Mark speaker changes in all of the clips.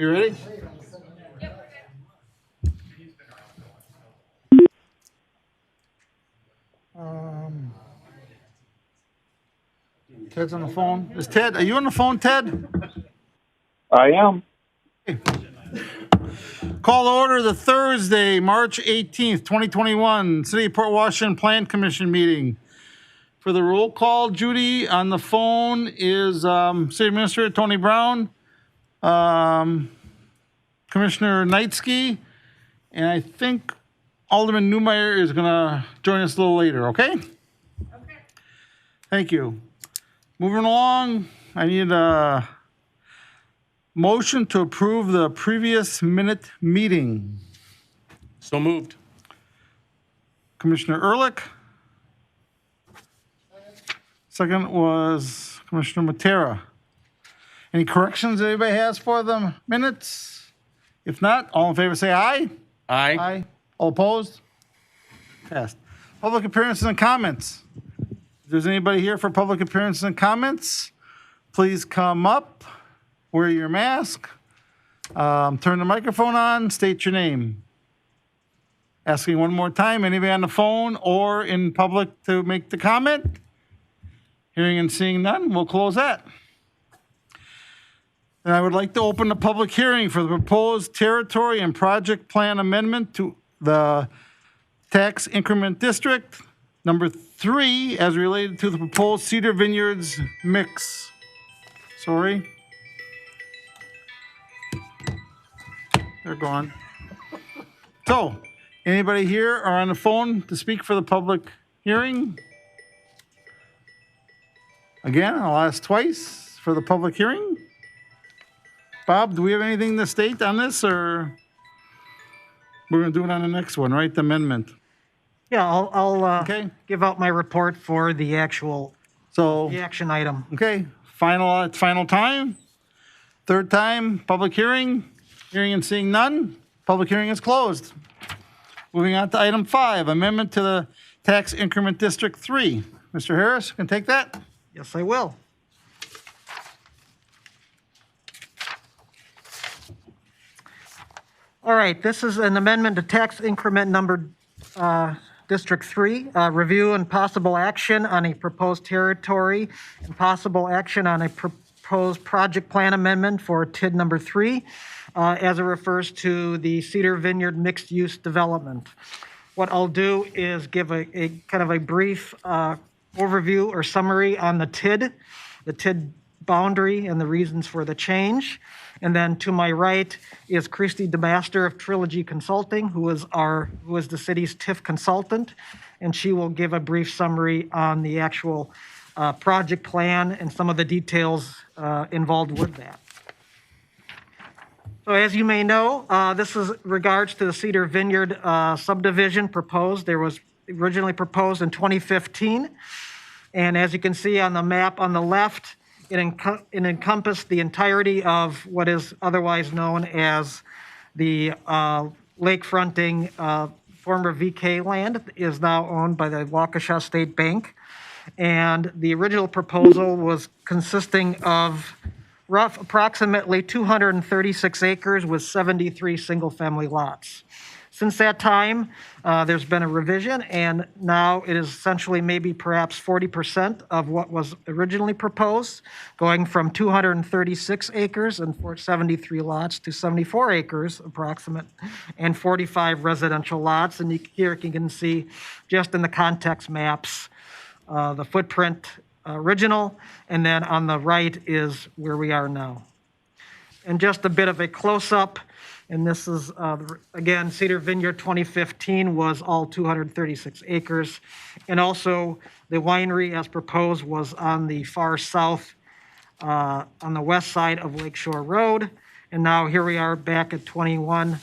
Speaker 1: You ready? Ted's on the phone. Is Ted, are you on the phone, Ted?
Speaker 2: I am.
Speaker 1: Call to order the Thursday, March 18th, 2021, City of Port Washington Plan Commission meeting. For the roll call, Judy, on the phone is City Administrator Tony Brown, Commissioner Knightsky, and I think Alderman Newmeyer is going to join us a little later, okay? Okay. Thank you. Moving along, I need a motion to approve the previous minute meeting.
Speaker 3: So moved.
Speaker 1: Commissioner Ehrlich. Second was Commissioner Matera. Any corrections anybody has for the minutes? If not, all in favor say aye.
Speaker 3: Aye.
Speaker 1: Aye. All opposed? Passed. Public appearances and comments. If there's anybody here for public appearances and comments, please come up, wear your mask, turn the microphone on, state your name. Asking one more time, anybody on the phone or in public to make the comment? Hearing and seeing none, we'll close that. And I would like to open the public hearing for the proposed territory and project plan amendment to the tax increment district, number 3, as related to the proposed Cedar Vineyards mix. Sorry. They're gone. So, anybody here or on the phone to speak for the public hearing? Again, I'll ask twice for the public hearing. Bob, do we have anything to state on this, or we're going to do it on the next one, right? The amendment.
Speaker 4: Yeah, I'll
Speaker 1: Okay.
Speaker 4: give out my report for the actual
Speaker 1: So,
Speaker 4: action item.
Speaker 1: okay, final time. Third time, public hearing. Hearing and seeing none, public hearing is closed. Moving on to item 5, amendment to the tax increment district 3. Mr. Harris, can take that?
Speaker 4: Yes, I will. All right, this is an amendment to tax increment number District 3, review and possible action on a proposed territory and possible action on a proposed project plan amendment for TID number 3, as it refers to the Cedar Vineyard mixed-use development. What I'll do is give a kind of a brief overview or summary on the TID boundary and the reasons for the change. And then to my right is Christy DeMaster of Trilogy Consulting, who is the city's TIF consultant, and she will give a brief summary on the actual project plan and some of the details involved with that. So as you may know, this is regards to the Cedar Vineyard subdivision proposed. There was originally proposed in 2015. And as you can see on the map on the left, it encompassed the entirety of what is otherwise known as the lakefronting former VK land, is now owned by the Waukesha State Bank. And the original proposal was consisting of approximately 236 acres with 73 single-family lots. Since that time, there's been a revision, and now it is essentially maybe perhaps 40% of what was originally proposed, going from 236 acres and 73 lots to 74 acres approximate, and 45 residential lots. And here you can see just in the context maps, the footprint original, and then on the right is where we are now. And just a bit of a close-up. And this is, again, Cedar Vineyard 2015 was all 236 acres. And also, the winery, as proposed, was on the far south, on the west side of Lakeshore Road. And now here we are back at 21,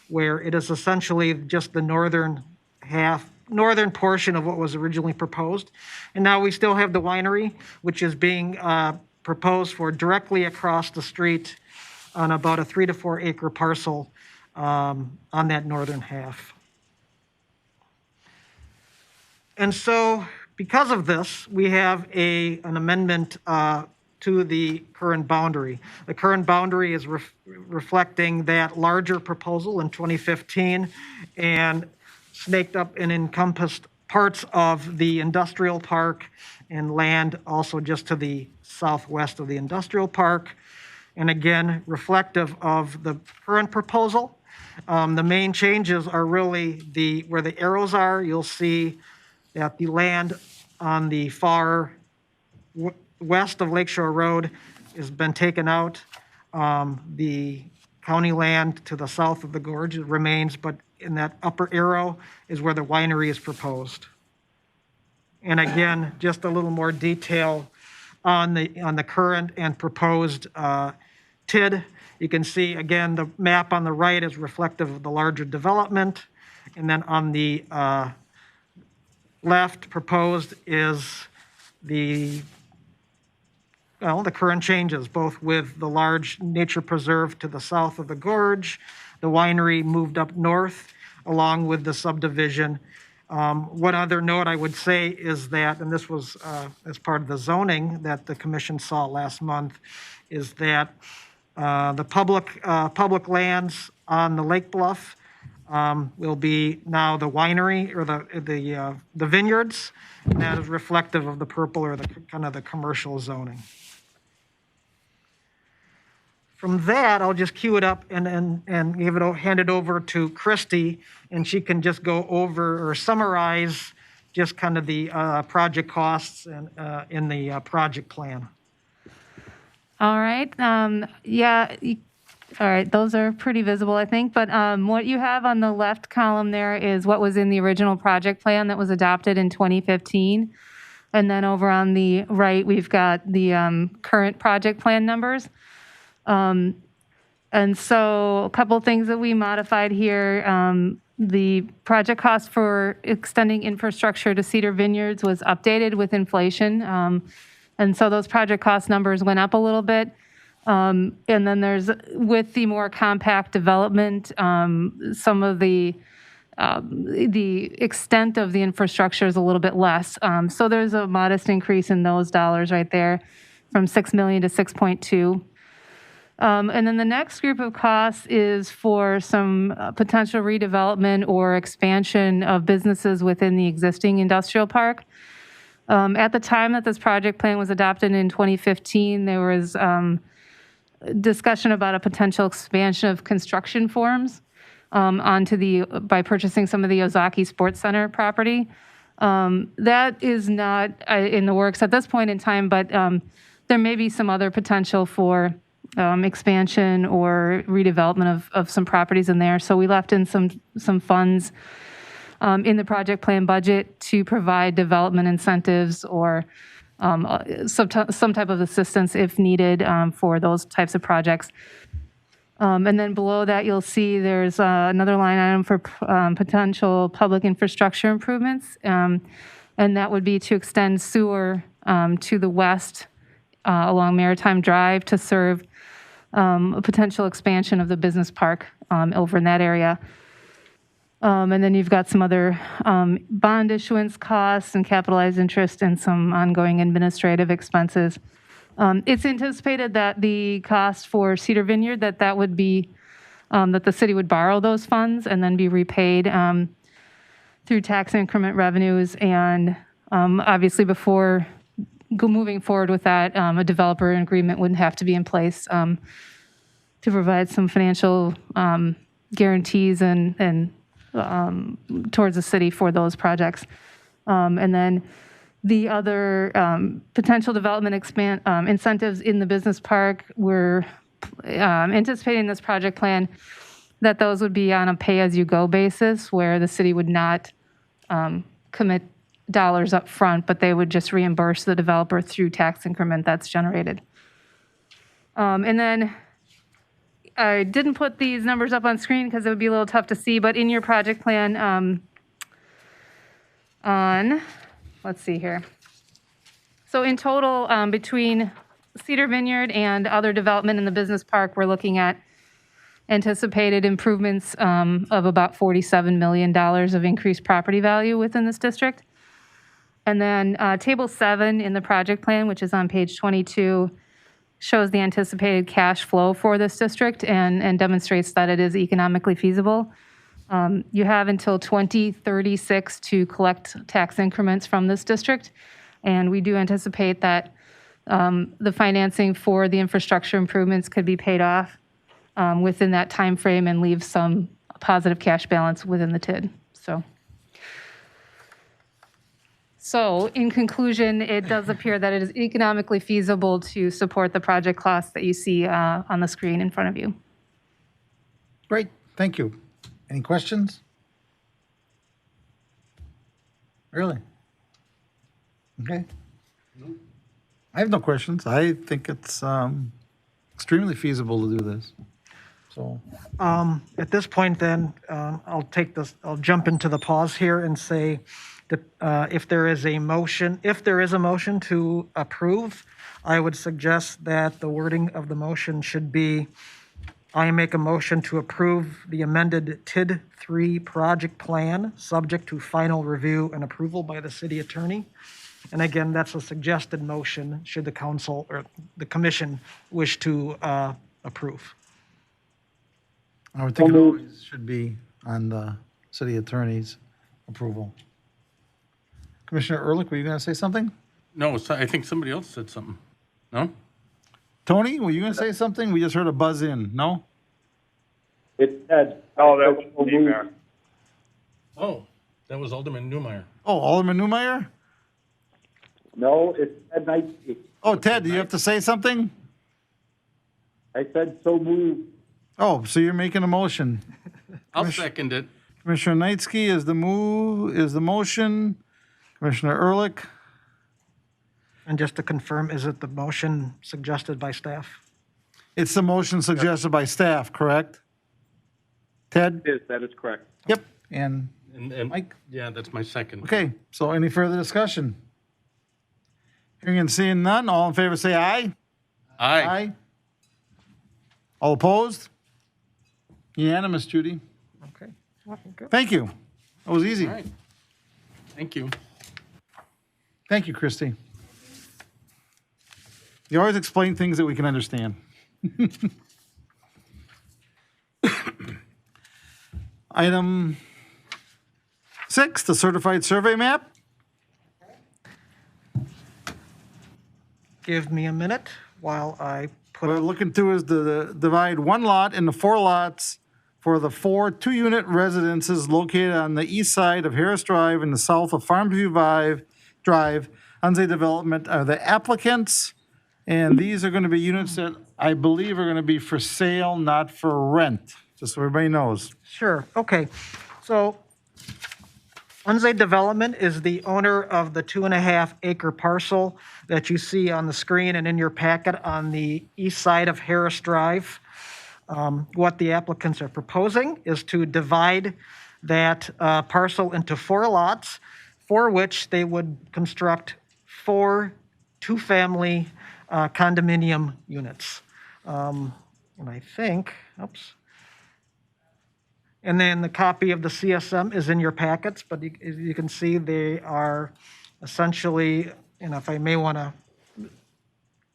Speaker 4: where it is essentially just the northern portion of what was originally proposed. And now we still have the winery, which is being proposed for directly across the street on about a 3 to 4 acre parcel on that northern half. And so because of this, we have an amendment to to the current boundary. The current boundary is reflecting that larger proposal in 2015 and snaked up and encompassed parts of the industrial park and land also just to the southwest of the industrial park. And again, reflective of the current proposal. The main changes are really where the arrows are. You'll see that the land on the far west of Lakeshore Road has been taken out. The county land to the south of the gorge remains, but in that upper arrow is where the winery is proposed. And again, just a little more detail on the current and proposed TID. You can see, again, the map on the right is reflective of the larger development. And then on the left proposed is the current changes, both with the large nature preserve to the south of the gorge, the winery moved up north, along with the subdivision. One other note I would say is that, and this was as part of the zoning that the commission saw last month, is that the public lands on the Lake Bluff will be now the winery or the vineyards. And that is reflective of the purple or the kind of the commercial zoning. From that, I'll just cue it up and hand it over to Christy, and she can just go over or summarize just kind of the project costs and in the project plan.
Speaker 5: All right. All right. Those are pretty visible, I think. But what you have on the left column there is what was in the original project plan that was adopted in 2015. And then over on the right, we've got the current project plan numbers. And so a couple things that we modified here. The project cost for extending infrastructure to Cedar Vineyards was updated with inflation. And so those project cost numbers went up a little bit. And then there's, with the more compact development, some of the extent of the infrastructure is a little bit less. So there's a modest increase in those dollars right there from 6 million to 6.2. And then the next group of costs is for some potential redevelopment or expansion of businesses within the existing industrial park. At the time that this project plan was adopted in 2015, there was discussion about a potential expansion of construction forms by purchasing some of the Ozaki Sports Center property. That is not in the works at this point in time, but there may be some other potential for expansion or redevelopment of some properties in there. So we left in some funds in the project plan budget to provide development incentives or some type of assistance if needed for those types of projects. And then below that, you'll see there's another line item for potential public infrastructure improvements. And that would be to extend sewer to the west along Maritime Drive to serve a potential expansion of the business park over in that area. And then you've got some other bond issuance costs and capitalized interest and some ongoing administrative expenses. It's anticipated that the cost for Cedar Vineyard, that would be, that the city would borrow those funds and then be repaid through tax increment revenues. And obviously before moving forward with that, a developer agreement wouldn't have to be in place to provide some financial guarantees and towards the city for those projects. And then the other potential development incentives in the business park, we're anticipating this project plan that those would be on a pay-as-you-go basis where the city would not commit dollars up front, but they would just reimburse the developer through tax increment that's generated. And then I didn't put these numbers up on screen because it would be a little tough to see, but in your project plan let's see here. So in total, between Cedar Vineyard and other development in the business park, we're looking at anticipated improvements of about $47 million of increased property value within this district. And then table 7 in the project plan, which is on page 22, shows the anticipated cash flow for this district and demonstrates that it is economically feasible. You have until 2036 to collect tax increments from this district, and we do anticipate that the financing for the infrastructure improvements could be paid off within that time frame and leave some positive cash balance within the TID. So in conclusion, it does appear that it is economically feasible to support the project costs that you see on the screen in front of you.
Speaker 1: Great, thank you. Any questions? Really? Okay. I have no questions. I think it's extremely feasible to do this. So,
Speaker 4: At this point then, I'll jump into the pause here and say that if there is a motion to approve, I would suggest that the wording of the motion should be, I make a motion to approve the amended TID 3 project plan, subject to final review and approval by the city attorney. And again, that's a suggested motion should the council or the commission wish to approve.
Speaker 1: I would think it always should be on the city attorney's approval. Commissioner Ehrlich, were you going to say something?
Speaker 3: No, I think somebody else said something. No?
Speaker 1: Tony, were you going to say something? We just heard a buzz in, no?
Speaker 2: It said. Oh, that was me, Mayor.
Speaker 3: Oh, that was Alderman Newmeyer.
Speaker 1: Oh, Alderman Newmeyer?
Speaker 2: No, it said night.
Speaker 1: Oh, Ted, do you have to say something?
Speaker 2: I said so moved.
Speaker 1: Oh, so you're making a motion.
Speaker 3: I'll second it. Commissioner
Speaker 1: Commissioner Knightsky is the motion. Commissioner Ehrlich?
Speaker 4: And just to confirm, is it the motion suggested by staff?
Speaker 1: It's the motion suggested by staff, correct? Ted?
Speaker 2: Yes, that is correct.
Speaker 1: Yep. And,
Speaker 3: And
Speaker 1: Mike?
Speaker 3: Yeah, that's my second.
Speaker 1: okay, so any further discussion? Hearing and seeing none, all in favor say aye.
Speaker 3: Aye.
Speaker 1: All opposed? Unanimous, Judy.
Speaker 4: Okay. Good.
Speaker 1: Thank you. That was easy.
Speaker 3: All right. Thank you.
Speaker 1: Thank you, Christy. You always explain things that we can understand. Item 6, the certified survey map.
Speaker 4: Give me a minute while I put
Speaker 1: What we're looking to is to divide one lot into 4 lots for the 4 2-unit residences located on the east side of Harris Drive and the south of Farmview Drive. Unzay Development are the applicants, and these are going to be units that I believe are going to be for sale, not for rent, just so everybody knows.
Speaker 4: Sure, okay. So Unzay Development is the owner of the 2.5-acre parcel that you see on the screen and in your packet on the east side of Harris Drive. What the applicants are proposing is to divide that parcel into 4 lots, for which they would construct 4 two-family condominium units. And I think, oops. And then the copy of the CSM is in your packets, but as you can see, they are essentially, and if I may want to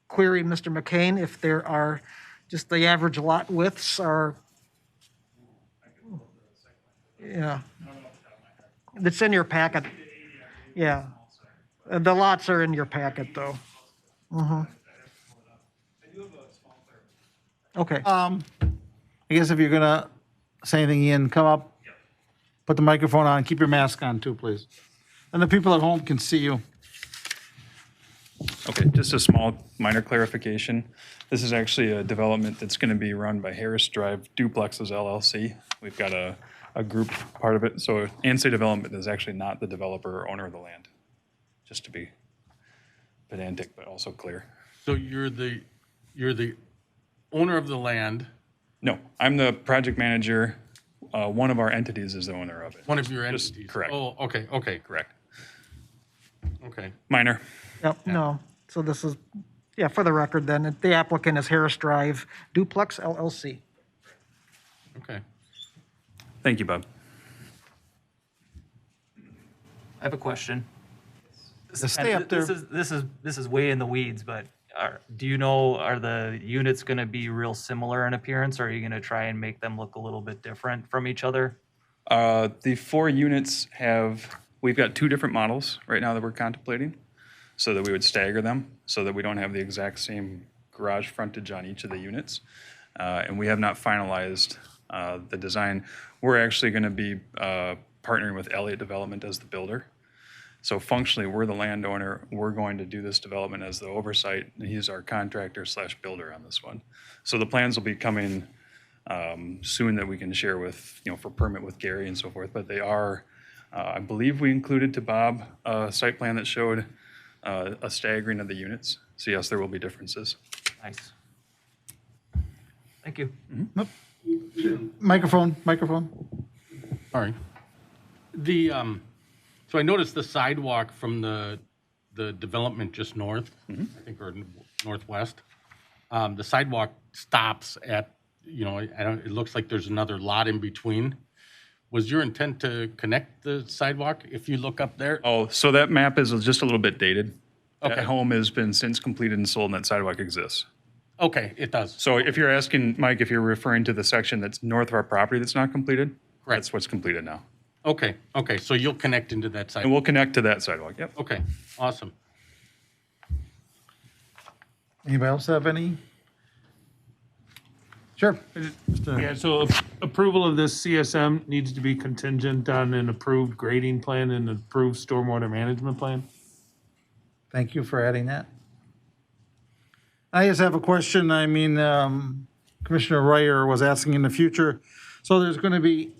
Speaker 4: query Mr. McCain, if there are just the average lot widths are, yeah. It's in your packet. Yeah. The lots are in your packet, though. Okay.
Speaker 1: I guess if you're going to say anything, Ian, come up, put the microphone on, keep your mask on too, please. And the people at home can see you.
Speaker 6: Okay, just a small minor clarification. This is actually a development that's going to be run by Harris Drive Duplexes LLC. We've got a group part of it. So Ansay Development is actually not the developer or owner of the land, just to be pedantic but also clear.
Speaker 3: So you're the owner of the land,
Speaker 6: No, I'm the project manager. One of our entities is the owner of it.
Speaker 3: one of your
Speaker 6: Just
Speaker 3: entities.
Speaker 6: correct.
Speaker 3: Oh, okay.
Speaker 6: Correct.
Speaker 3: Okay.
Speaker 6: Minor.
Speaker 4: Yep, no. So this is, yeah, for the record then, the applicant is Harris Drive Duplex LLC.
Speaker 3: Okay.
Speaker 6: Thank you, Bob.
Speaker 7: I have a question.
Speaker 1: Just stay up there.
Speaker 7: This is way in the weeds, but Do you know, are the units going to be real similar in appearance, or are you going to try and make them look a little bit different from each other?
Speaker 6: The 4 units we've got 2 different models right now that we're contemplating, so that we would stagger them, so that we don't have the exact same garage frontage on each of the units. And we have not finalized the design. We're actually going to be partnering with Elliott Development as the builder. So functionally, we're the landowner. We're going to do this development as the oversight, and he's our contractor / builder on this one. So the plans will be coming soon that we can share with, for permit with Gary and so forth. But they are, I believe we included to Bob a site plan that showed a staggering of the units. So yes, there will be differences.
Speaker 7: Nice. Thank you.
Speaker 1: Microphone.
Speaker 3: All right. So I noticed the sidewalk from the development just north, I think, or northwest. The sidewalk stops at, it looks like there's another lot in between. Was your intent to connect the sidewalk if you look up there?
Speaker 6: Oh, so that map is just a little bit dated.
Speaker 3: Okay.
Speaker 6: That home has been since completed and sold, and that sidewalk exists.
Speaker 3: Okay, it does.
Speaker 6: So if you're asking, Mike, if you're referring to the section that's north of our property that's not completed, that's what's completed now.
Speaker 3: Okay, so you'll connect into that
Speaker 6: And
Speaker 3: sidewalk.
Speaker 6: we'll connect to that sidewalk, yep.
Speaker 3: Okay, awesome.
Speaker 1: Anybody else have any? Sure.
Speaker 8: Yeah, so approval of this CSM needs to be contingent on an approved grading plan and approved stormwater management plan.
Speaker 1: Thank you for adding that. I just have a question. I mean, Commissioner Ryer was asking in the future. So there's going to be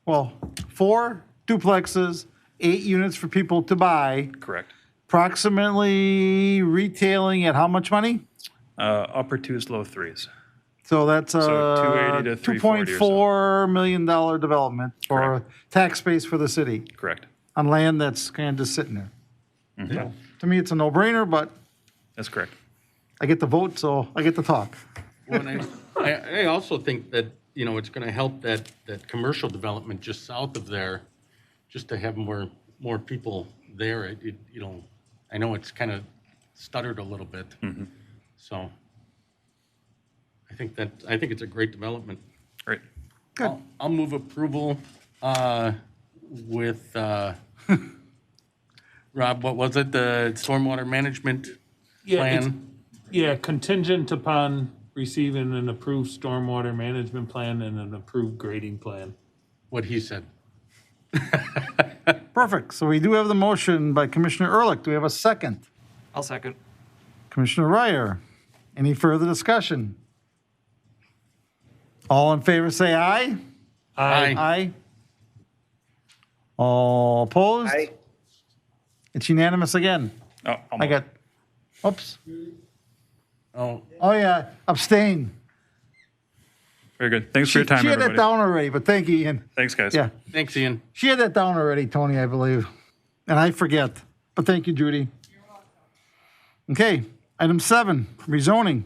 Speaker 1: 4 duplexes, 8 units for people to buy,
Speaker 6: Correct.
Speaker 1: approximately retailing at how much money?
Speaker 6: Upper 2s, low 3s.
Speaker 1: So that's a
Speaker 6: So 280 to 340 or so.
Speaker 1: $2.4 million development for
Speaker 6: Correct.
Speaker 1: tax base for the city
Speaker 6: Correct.
Speaker 1: on land that's kind of just sitting there.
Speaker 3: Yeah.
Speaker 1: To me, it's a no-brainer, but
Speaker 6: That's correct.
Speaker 1: I get the vote, so I get to talk.
Speaker 3: Well, and I also think that, it's going to help that commercial development just south of there, just to have more people there. I know it's kind of stuttered a little bit. So I think it's a great development.
Speaker 6: Great.
Speaker 3: I'll move approval with, Rob, what was it? The stormwater management plan?
Speaker 8: Yeah, contingent upon receiving an approved stormwater management plan and an approved grading plan.
Speaker 3: What he said.
Speaker 1: Perfect. So we do have the motion by Commissioner Ehrlich. Do we have a second?
Speaker 7: I'll second.
Speaker 1: Commissioner Ryer. Any further discussion? All in favor, say aye.
Speaker 3: Aye.
Speaker 1: Aye. All opposed?
Speaker 2: Aye.
Speaker 1: It's unanimous again.
Speaker 6: Oh,
Speaker 1: I got, oops.
Speaker 3: Oh,
Speaker 1: Oh, yeah, abstain.
Speaker 6: Very good. Thanks for your time,
Speaker 1: She had that
Speaker 6: everybody.
Speaker 1: down already, but thank you, Ian.
Speaker 6: Thanks, guys.
Speaker 1: Yeah,
Speaker 3: thanks, Ian.
Speaker 1: she had that down already, Tony, I believe. And I forget, but thank you, Judy. Okay, item 7, rezoning.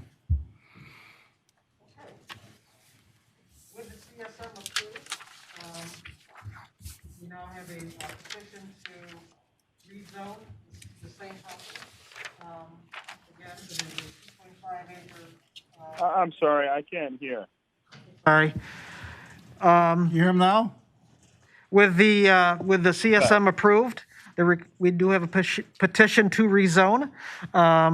Speaker 4: With the CSM approved, we now have a petition to rezone the same property. Again, it is a 2.5 acre.
Speaker 2: I'm sorry, I can't hear.
Speaker 4: Sorry.
Speaker 1: You hear him now?
Speaker 4: With the CSM approved, we do have a petition to rezone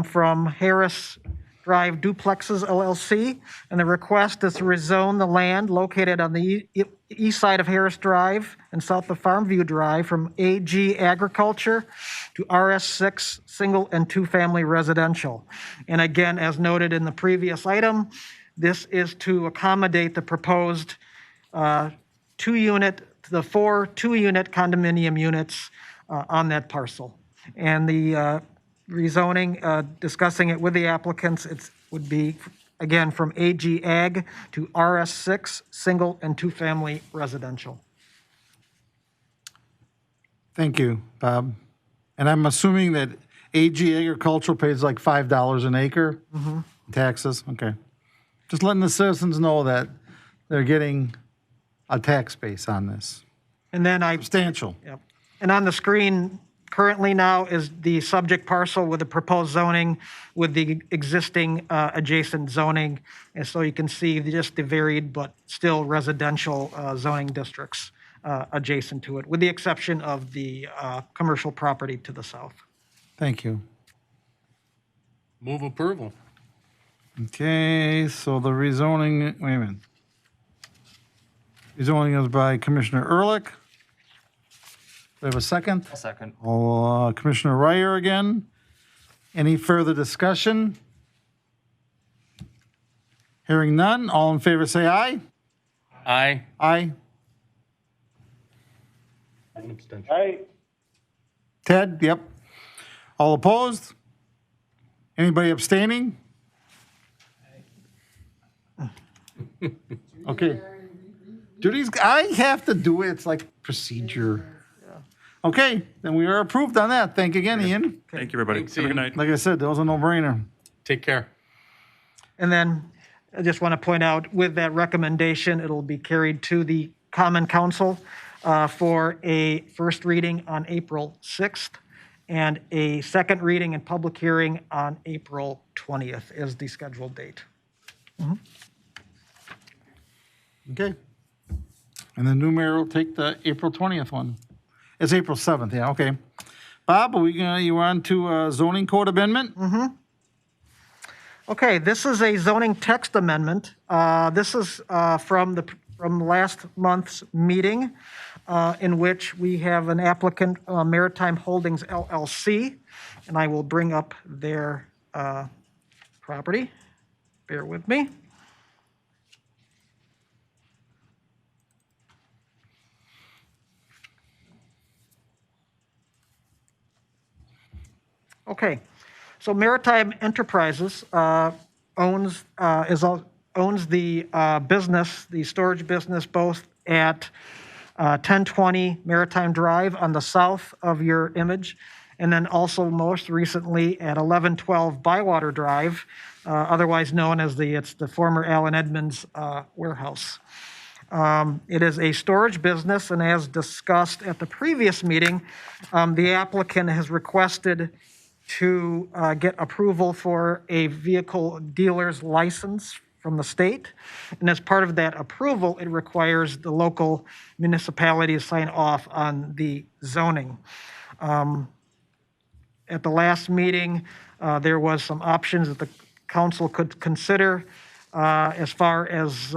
Speaker 4: from Harris Drive Duplexes LLC, and the request is to rezone the land located on the east side of Harris Drive and south of Farmview Drive from AG Agriculture to RS6 Single and Two Family Residential. And again, as noted in the previous item, this is to accommodate the proposed 2-unit, the 4 2-unit condominium units on that parcel. And the rezoning, discussing it with the applicants, it would be, again, from AG Ag to RS6 Single and Two Family Residential.
Speaker 1: Thank you, Bob. And I'm assuming that AG Agricultural pays like $5 an acre? Taxes, okay. Just letting the citizens know that they're getting a tax base on this.
Speaker 4: And then
Speaker 1: Substantial.
Speaker 4: yep. And on the screen, currently now is the subject parcel with the proposed zoning with the existing adjacent zoning. And so you can see just the varied but still residential zoning districts adjacent to it, with the exception of the commercial property to the south.
Speaker 1: Thank you.
Speaker 3: Move approval.
Speaker 1: Okay, so the rezoning, wait a minute. Rezoning is by Commissioner Ehrlich. Do I have a second?
Speaker 7: A second.
Speaker 1: Commissioner Ryer again. Any further discussion? Hearing none, all in favor say aye.
Speaker 3: Aye.
Speaker 1: Aye.
Speaker 3: One abstention.
Speaker 2: Aye.
Speaker 1: Ted, yep. All opposed? Anybody abstaining? Okay. Judy's, I have to do it, it's like procedure. Okay, then we are approved on that. Thank you again, Ian.
Speaker 6: Thank you, everybody.
Speaker 3: Thanks,
Speaker 6: Have a good
Speaker 3: Ian.
Speaker 6: night.
Speaker 1: Like I said, that was a no-brainer.
Speaker 3: Take care.
Speaker 4: And then I just want to point out, with that recommendation, it'll be carried to the Common Council for a first reading on April 6th and a second reading and public hearing on April 20th is the scheduled date.
Speaker 1: Okay. And the new mayor will take the April 20th one. It's April 7th, yeah, okay. Bob, you on to zoning code amendment?
Speaker 4: Okay, this is a zoning text amendment. This is from last month's meeting, in which we have an applicant, Maritime Holdings LLC, and I will bring up their property. Bear with me. Okay, so Maritime Enterprises owns the business, the storage business, both at 1020 Maritime Drive on the south of your image, and then also most recently at 1112 Bywater Drive, otherwise known as it's the former Allen Edmonds warehouse. It is a storage business, and as discussed at the previous meeting, the applicant has requested to get approval for a vehicle dealer's license from the state. And as part of that approval, it requires the local municipality to sign off on the zoning. At the last meeting, there was some options that the council could consider as far as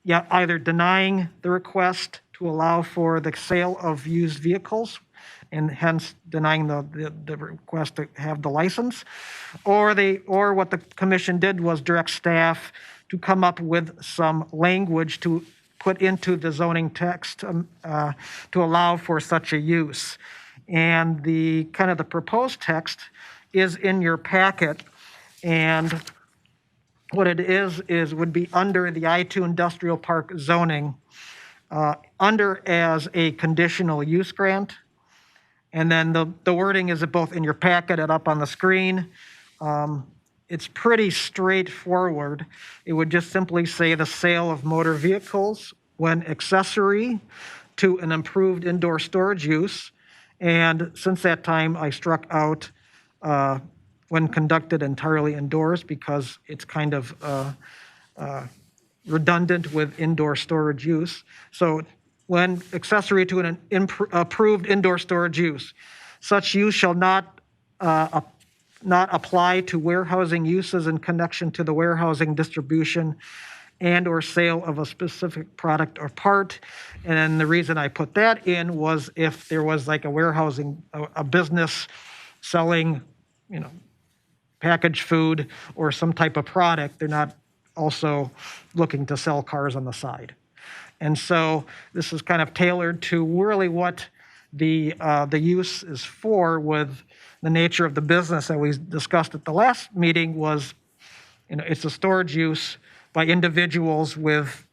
Speaker 4: either denying the request to allow for the sale of used vehicles, and hence denying the request to have the license, or what the commission did was direct staff to come up with some language to put into the zoning text to allow for such a use. And the kind of the proposed text is in your packet, and what it is would be under the I-2 Industrial Park zoning, under as a conditional use grant. And then the wording is both in your packet and up on the screen. It's pretty straightforward. It would just simply say the sale of motor vehicles when accessory to an improved indoor storage use. And since that time, I struck out when conducted entirely indoors because it's kind of redundant with indoor storage use. So when accessory to an approved indoor storage use, such use shall not apply to warehousing uses in connection to the warehousing, distribution, and or sale of a specific product or part. And the reason I put that in was if there was like a warehousing, a business selling, packaged food or some type of product, they're not also looking to sell cars on the side. And so this is kind of tailored to really what the use is for, with the nature of the business that we discussed at the last meeting was, it's a storage use by individuals with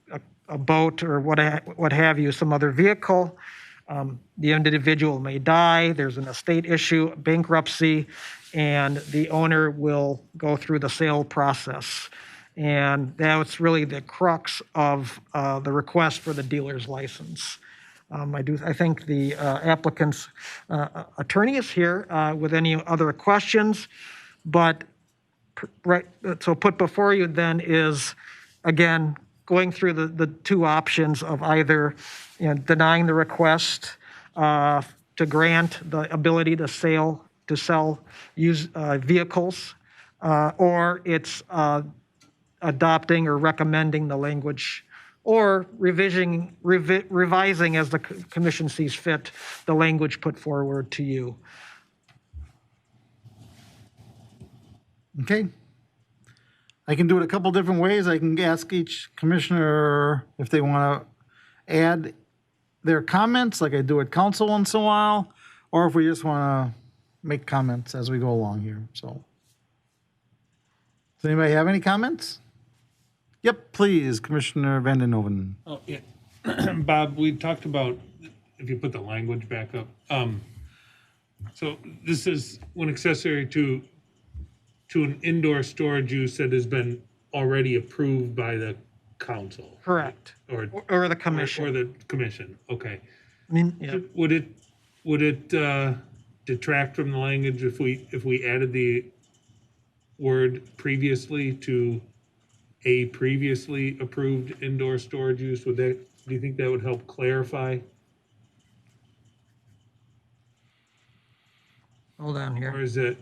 Speaker 4: a boat or what have you, some other vehicle. The individual may die, there's an estate issue, bankruptcy, and the owner will go through the sale process. And that's really the crux of the request for the dealer's license. I think the applicant's attorney is here with any other questions, but right, so put before you then is, again, going through the two options of either, denying the request to grant the ability to sell used vehicles, or it's adopting or recommending the language, or revising as the commission sees fit, the language put forward to you.
Speaker 1: Okay. I can do it a couple different ways. I can ask each commissioner if they want to add their comments, like I do at council once in a while, or if we just want to make comments as we go along here, so. Does anybody have any comments? Yep, please, Commissioner Vanden Hoven.
Speaker 8: Oh, yeah. Bob, we talked about, if you put the language back up, so this is one accessory to an indoor storage use that has been already approved by the council.
Speaker 4: Correct.
Speaker 8: Or
Speaker 4: Or the
Speaker 8: Or
Speaker 4: commission.
Speaker 8: the commission, okay.
Speaker 4: I mean, yeah.
Speaker 8: Would it detract from the language if we added the word previously to a previously approved indoor storage use? Do you think that would help clarify?
Speaker 4: Hold on
Speaker 8: Or
Speaker 4: here.
Speaker 8: is it,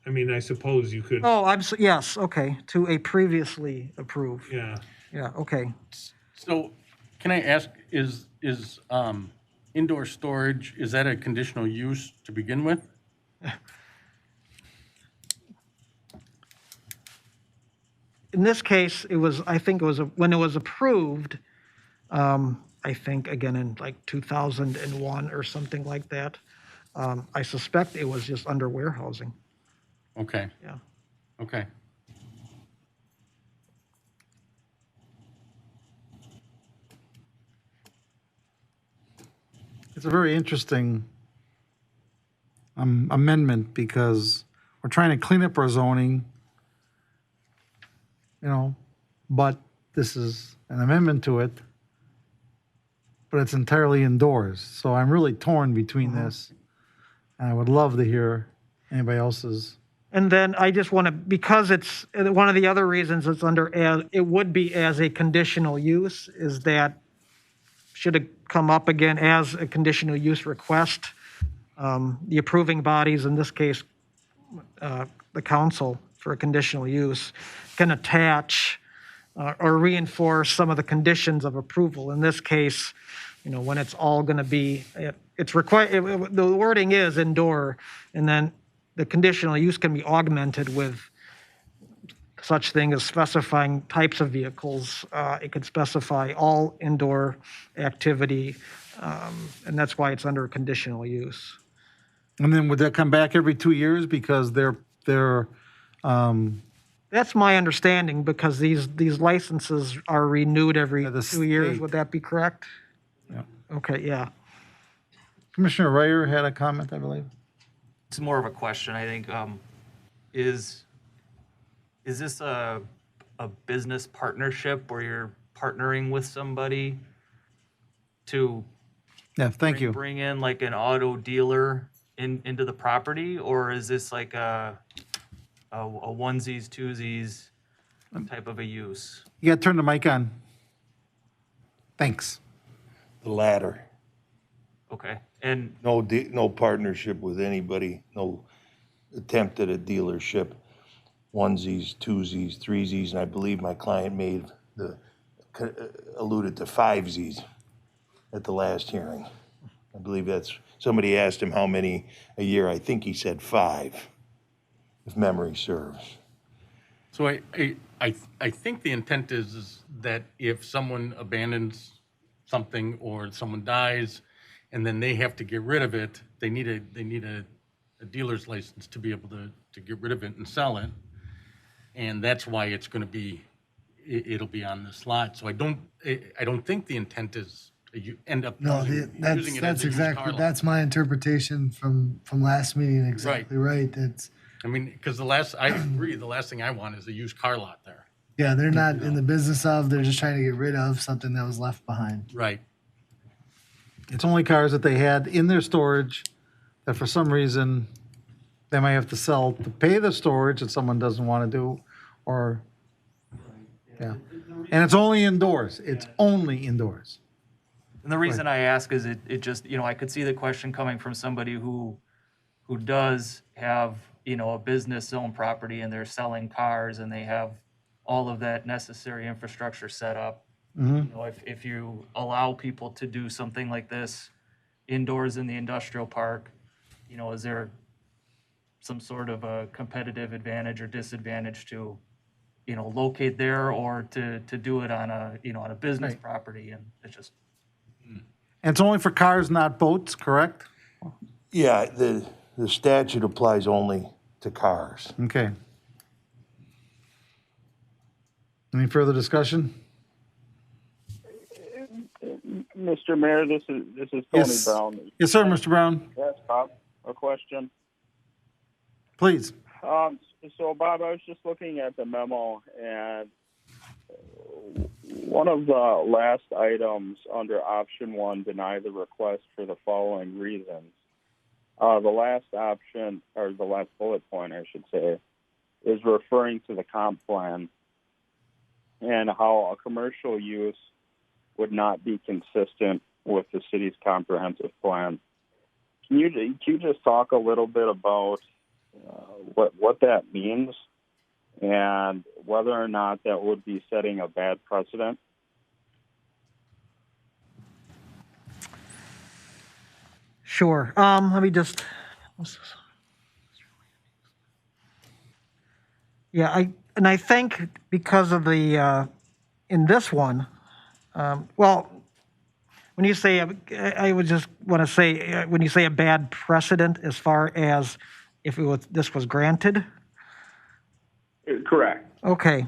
Speaker 8: I mean, I suppose you could,
Speaker 4: Oh, yes, okay, to a previously approved.
Speaker 8: yeah.
Speaker 4: Yeah, okay.
Speaker 3: So can I ask, is indoor storage, is that a conditional use to begin with?
Speaker 4: In this case, I think it was, when it was approved, I think, again, in like 2001 or something like that, I suspect it was just under warehousing,
Speaker 3: Okay,
Speaker 4: yeah.
Speaker 3: okay.
Speaker 1: It's a very interesting amendment because we're trying to clean up our zoning, but this is an amendment to it, but it's entirely indoors. So I'm really torn between this. And I would love to hear anybody else's.
Speaker 4: And then I just want to, because it's, one of the other reasons it's it would be as a conditional use is that should it come up again as a conditional use request, the approving bodies, in this case, the council for a conditional use, can attach or reinforce some of the conditions of approval. In this case, when it's all going to be, it's required, the wording is indoor, and then the conditional use can be augmented with such thing as specifying types of vehicles. It could specify all indoor activity, and that's why it's under conditional use.
Speaker 1: And then would that come back every 2 years because they're
Speaker 4: That's my understanding, because these licenses are renewed every
Speaker 1: By the
Speaker 4: 2 years.
Speaker 1: state.
Speaker 4: Would that be correct?
Speaker 1: Yeah.
Speaker 4: Okay, yeah.
Speaker 1: Commissioner Ryer had a comment, I believe.
Speaker 7: It's more of a question, I think. Is this a business partnership where you're partnering with somebody to
Speaker 1: Yeah, thank you.
Speaker 7: bring in like an auto dealer into the property, or is this like a onesies, twosies type of a use?
Speaker 1: You got to turn the mic on. Thanks.
Speaker 9: The latter.
Speaker 7: Okay, and
Speaker 9: No partnership with anybody, no attempt at a dealership, onesies, twosies, threesies, and I believe my client alluded to fivesies at the last hearing. I believe somebody asked him how many a year. I think he said 5, if memory serves.
Speaker 3: So I think the intent is that if someone abandons something or someone dies and then they have to get rid of it, they need a dealer's license to be able to get rid of it and sell it. And that's why it's going to be, it'll be on this lot. So I don't think the intent is you end up
Speaker 10: No,
Speaker 3: using it as a used car lot.
Speaker 10: that's my interpretation from last meeting. Exactly right. That's
Speaker 3: I mean, because I agree, the last thing I want is a used car lot there.
Speaker 10: yeah. They're not in the business of. They're just trying to get rid of something that was left behind.
Speaker 3: Right.
Speaker 1: It's only cars that they had in their storage that for some reason they might have to sell to pay the storage that someone doesn't want to do, or, yeah. And it's only indoors. It's only indoors.
Speaker 7: And the reason I ask is it just, I could see the question coming from somebody who does have, a business zone property and they're selling cars and they have all of that necessary infrastructure set up. If you allow people to do something like this indoors in the industrial park, is there some sort of a competitive advantage or disadvantage to, locate there or to do it on a business
Speaker 1: Right.
Speaker 7: property? And it's just,
Speaker 1: And it's only for cars, not boats, correct?
Speaker 9: Yeah, the statute applies only to cars.
Speaker 1: Okay. Any further discussion?
Speaker 2: Mr. Mayor, this is Tony
Speaker 1: Yes.
Speaker 2: Brown.
Speaker 1: Yes, sir, Mr. Brown.
Speaker 2: Yes, Bob, a question.
Speaker 1: Please.
Speaker 2: So Bob, I was just looking at the memo, and one of the last items under option 1, deny the request for the following reasons. The last option, or the last bullet point, I should say, is referring to the comp plan and how a commercial use would not be consistent with the city's comprehensive plan. Can you just talk a little bit about what that means and whether or not that would be setting a bad precedent?
Speaker 4: Sure. Let me just. Yeah, I think because of the in this one, well, when you say, I would just want to say when you say a bad precedent as far as if this was granted.
Speaker 2: Correct.
Speaker 4: Okay.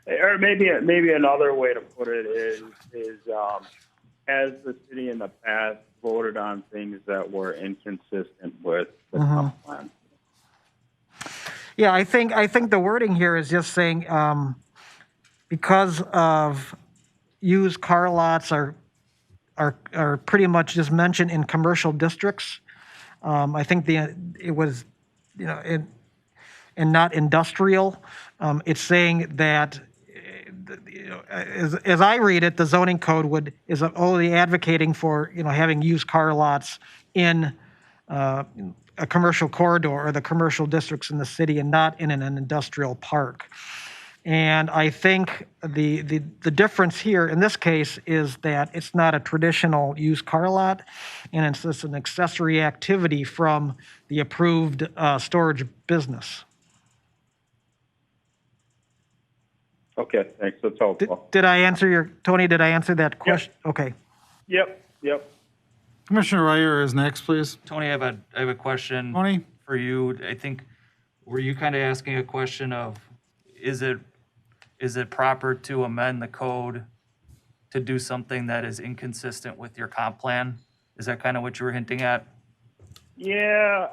Speaker 2: Or maybe another way to put it is has the city in the past voted on things that were inconsistent with the comp plan?
Speaker 4: Yeah, I think the wording here is just saying because of used car lots are pretty much just mentioned in commercial districts. I think it was, and not industrial. It's saying that, as I read it, the zoning code is only advocating for having used car lots in a commercial corridor or the commercial districts in the city, and not in an industrial park. And I think the difference here in this case is that it's not a traditional used car lot, and it's just an accessory activity from the approved storage business.
Speaker 2: Okay, thanks. That's helpful.
Speaker 4: Did I answer Tony, did I answer that question? Okay.
Speaker 2: Yep.
Speaker 1: Commissioner Ryer is next, please.
Speaker 7: Tony, I have a question
Speaker 1: Tony?
Speaker 7: for you. I think, were you kind of asking a question of, is it proper to amend the code to do something that is inconsistent with your comp plan? Is that kind of what you were hinting at?
Speaker 2: Yeah,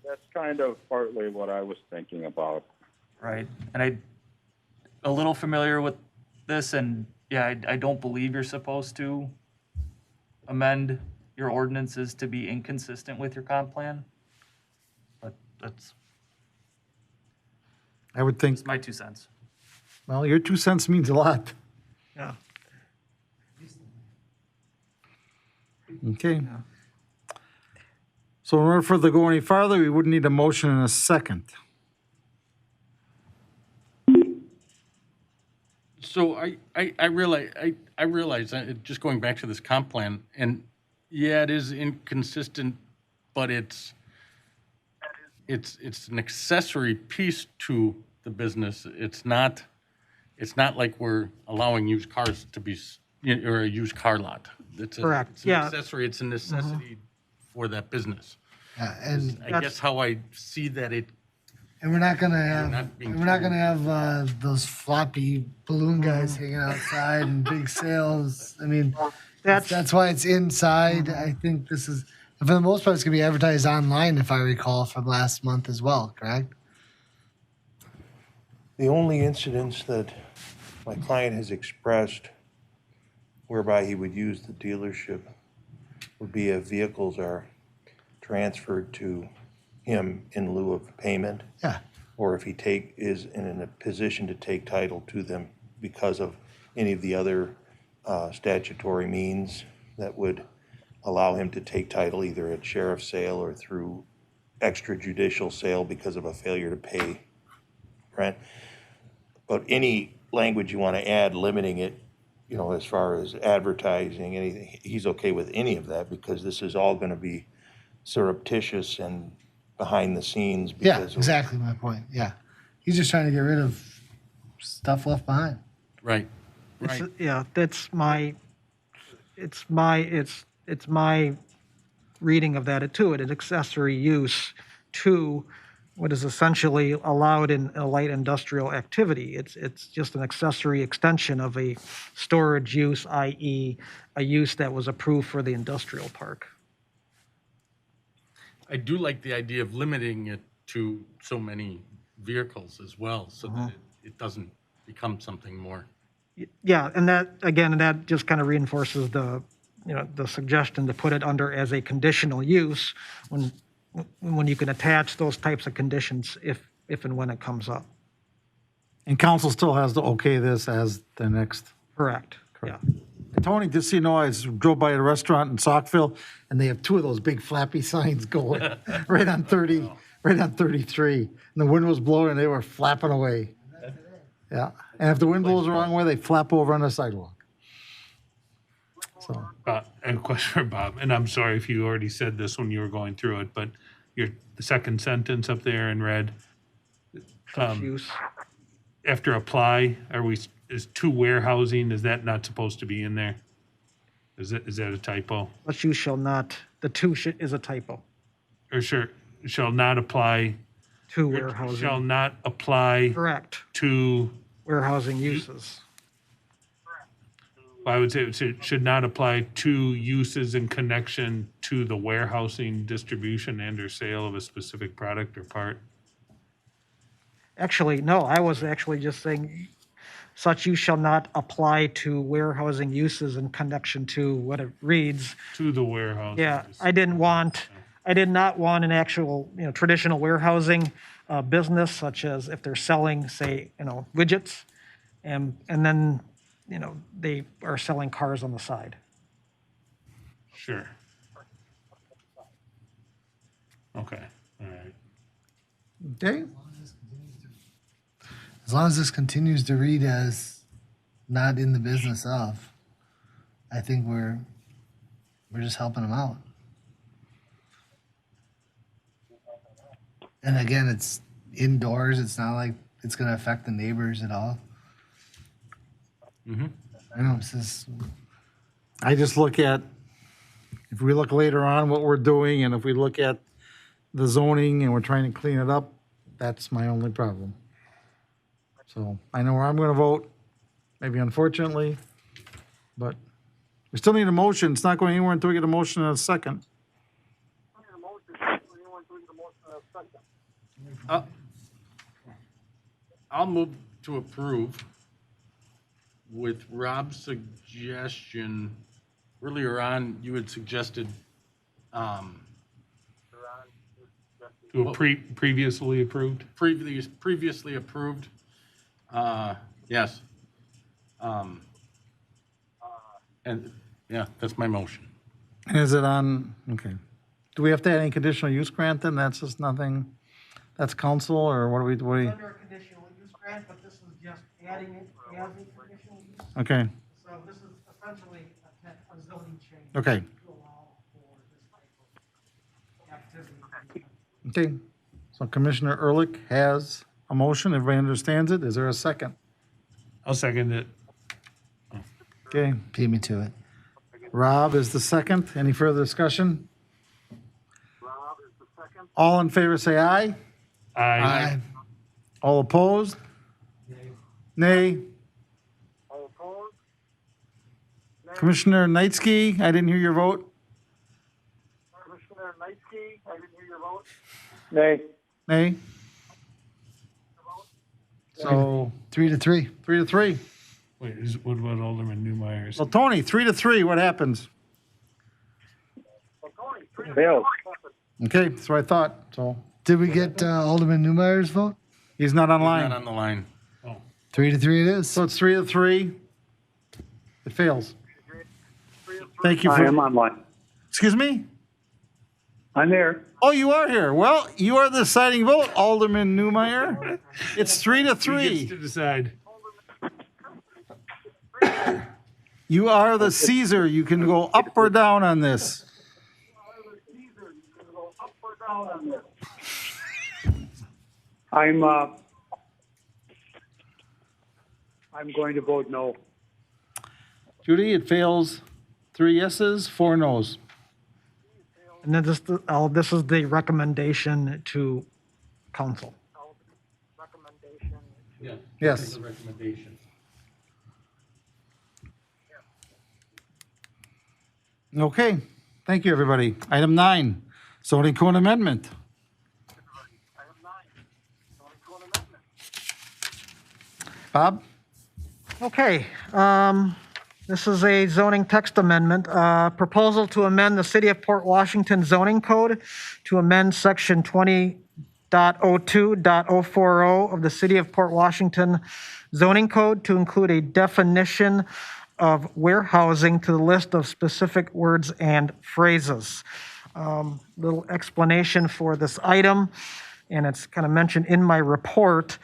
Speaker 2: that's kind of partly what I was thinking about.
Speaker 7: Right. And I'm a little familiar with this, and yeah, I don't believe you're supposed to amend your ordinances to be inconsistent with your comp plan. But that's
Speaker 1: I would think,
Speaker 7: my 2 cents.
Speaker 1: well, your 2 cents means a lot.
Speaker 4: Yeah.
Speaker 1: Okay. So in order for it to go any farther, we would need a motion and a second.
Speaker 3: So I realize just going back to this comp plan, and yeah, it is inconsistent, but it's an accessory piece to the business. It's not like we're allowing used cars to be, or a used car lot.
Speaker 4: Correct.
Speaker 3: It's an
Speaker 4: Yeah.
Speaker 3: accessory. It's a necessity for that business.
Speaker 10: And
Speaker 3: I guess how I see that
Speaker 10: we're not gonna
Speaker 3: not being
Speaker 10: have those floppy balloon guys hanging outside and big sales. I mean, that's why it's inside. I think this is, for the most part, it's gonna be advertised online, if I recall from last month as well. Correct?
Speaker 9: The only incidents that my client has expressed whereby he would use the dealership would be if vehicles are transferred to him in lieu of payment,
Speaker 10: Yeah.
Speaker 9: or if he is in a position to take title to them because of any of the other statutory means that would allow him to take title either at sheriff's sale or through extrajudicial sale because of a failure to pay rent. But any language you want to add limiting it, you know, as far as advertising, anything, he's okay with any of that because this is all going to be surreptitious and behind the scenes.
Speaker 10: Yeah,
Speaker 9: because of-
Speaker 10: exactly my point. Yeah. He's just trying to get rid of stuff left behind.
Speaker 3: Right,
Speaker 4: It's-
Speaker 3: right.
Speaker 4: Yeah, it's my reading of that too. An accessory use to what is essentially allowed in a light industrial activity. It's just an accessory extension of a storage use, i.e. a use that was approved for the industrial park.
Speaker 3: I do like the idea of limiting it to so many vehicles as well, so that it doesn't become something more.
Speaker 4: Yeah, and that, again, that just kind of reinforces the, the suggestion to put it under as a conditional use when you can attach those types of conditions if and when it comes up.
Speaker 1: And council still has to okay this as the next.
Speaker 4: Correct, yeah.
Speaker 1: Tony, just so you know, I drove by a restaurant in Saukville, and they have two of those big flappy signs going right on 30, right on 33. And the wind was blowing, and they were flapping away. Yeah, and if the wind blows the wrong way, they flap over on the sidewalk. So,
Speaker 8: And a question for Bob, and I'm sorry if you already said this when you were going through it, but the second sentence up there in red,
Speaker 4: Use.
Speaker 8: after apply, is to warehousing, is that not supposed to be in there? Is that a typo?
Speaker 4: Such use shall not, the two is a typo,
Speaker 8: Or shall not apply,
Speaker 4: to
Speaker 8: shall
Speaker 4: warehousing.
Speaker 8: not apply
Speaker 4: Correct,
Speaker 8: to,
Speaker 4: warehousing uses.
Speaker 8: I would say it should not apply to uses in connection to the warehousing, distribution, and or sale of a specific product or part.
Speaker 4: Actually, no, I was actually just saying, such use shall not apply to warehousing uses in connection to what it reads.
Speaker 8: To the warehouse.
Speaker 4: Yeah, I did not want an actual, traditional warehousing business, such as if they're selling, say, widgets, and then, they are selling cars on the side.
Speaker 8: Sure. Okay, all right.
Speaker 1: okay,
Speaker 10: As long as this continues to read as not in the business of, I think we're just helping them out. And again, it's indoors. It's not like it's going to affect the neighbors at all. I know this is
Speaker 1: I just look at, if we look later on what we're doing, and if we look at the zoning and we're trying to clean it up, that's my only problem. So I know where I'm going to vote, maybe unfortunately, but we still need a motion. It's not going anywhere until we get a motion in a second.
Speaker 3: I'll move to approve with Rob's suggestion. Earlier on, you had suggested,
Speaker 8: To a previously approved?
Speaker 3: previously approved. Yes. And, yeah, that's my motion.
Speaker 1: And is it on, okay. Do we have to add any conditional use grant then? That's just nothing, that's council, or what do we,
Speaker 4: Under a conditional use grant, but this is just adding it as a conditional use.
Speaker 1: okay,
Speaker 4: So this is essentially a zoning change.
Speaker 1: okay,
Speaker 4: To allow for this type of activity.
Speaker 1: okay. So Commissioner Ehrlich has a motion. Everybody understands it. Is there a second?
Speaker 8: I'll second it.
Speaker 1: Okay,
Speaker 10: beat me to it.
Speaker 1: Rob is the second. Any further discussion? All in favor, say aye.
Speaker 8: Aye.
Speaker 1: All opposed? Nay. Commissioner Knightsky, I didn't hear your vote.
Speaker 2: Nay.
Speaker 1: Nay. So
Speaker 10: 3-3.
Speaker 1: 3-3.
Speaker 8: Wait, what about Alderman Newmeyer's?
Speaker 1: Well, Tony, 3-3, what happens?
Speaker 2: Fails.
Speaker 1: Okay, that's what I thought, so
Speaker 10: Did we get Alderman Newmeyer's vote?
Speaker 1: he's not
Speaker 3: Not
Speaker 1: online.
Speaker 3: on the line.
Speaker 10: 3-3 it is.
Speaker 1: So it's 3-3. It fails. Thank you
Speaker 11: I am
Speaker 1: for,
Speaker 11: online.
Speaker 1: excuse me?
Speaker 11: I'm there.
Speaker 1: Oh, you are here. Well, you are the deciding vote, Alderman Newmeyer. It's
Speaker 8: Who gets
Speaker 1: 3-3.
Speaker 8: to decide?
Speaker 1: You are the Caesar. You can go up or down on this.
Speaker 11: I'm going to vote no.
Speaker 1: Judy, it fails. 3 yeses, 4 nos.
Speaker 4: And then this is the recommendation to council.
Speaker 3: Yeah.
Speaker 1: Yes.
Speaker 3: This is a recommendation.
Speaker 1: Okay, thank you, everybody. Item 9, zoning code amendment. Bob?
Speaker 4: Okay, this is a zoning text amendment, proposal to amend the City of Port Washington zoning code to amend section 20.02.040 of the City of Port Washington zoning code to include a definition of warehousing to the list of specific words and phrases. Little explanation for this item, and it's kind of mentioned in my report.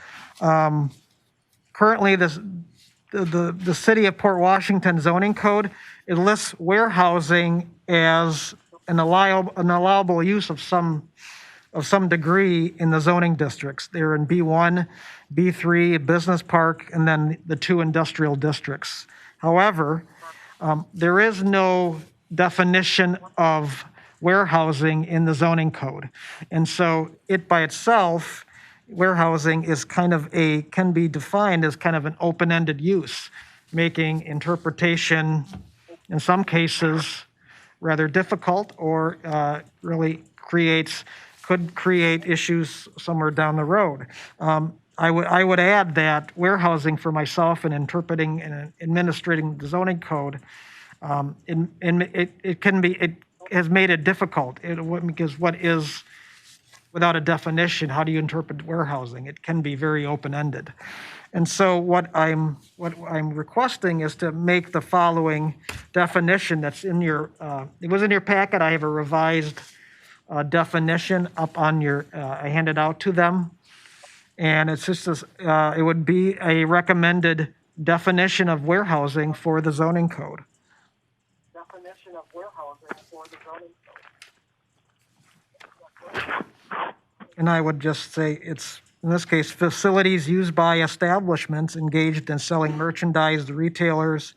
Speaker 4: Currently, the City of Port Washington zoning code, it lists warehousing as an allowable use of some degree in the zoning districts. They're in B1, B3, business park, and then the 2 industrial districts. However, there is no definition of warehousing in the zoning code. And so it by itself, warehousing is can be defined as kind of an open-ended use, making interpretation in some cases rather difficult or really could create issues somewhere down the road. I would add that warehousing for myself in interpreting and administrating the zoning code, it has made it difficult. Because what is, without a definition, how do you interpret warehousing? It can be very open-ended. And so what I'm requesting is to make the following definition that's in your, it was in your packet. I have a revised definition up on your, I handed out to them. And it's just, it would be a recommended definition of warehousing for the zoning code. Definition of warehousing for the zoning code. And I would just say it's, in this case, facilities used by establishments engaged in selling merchandise to retailers,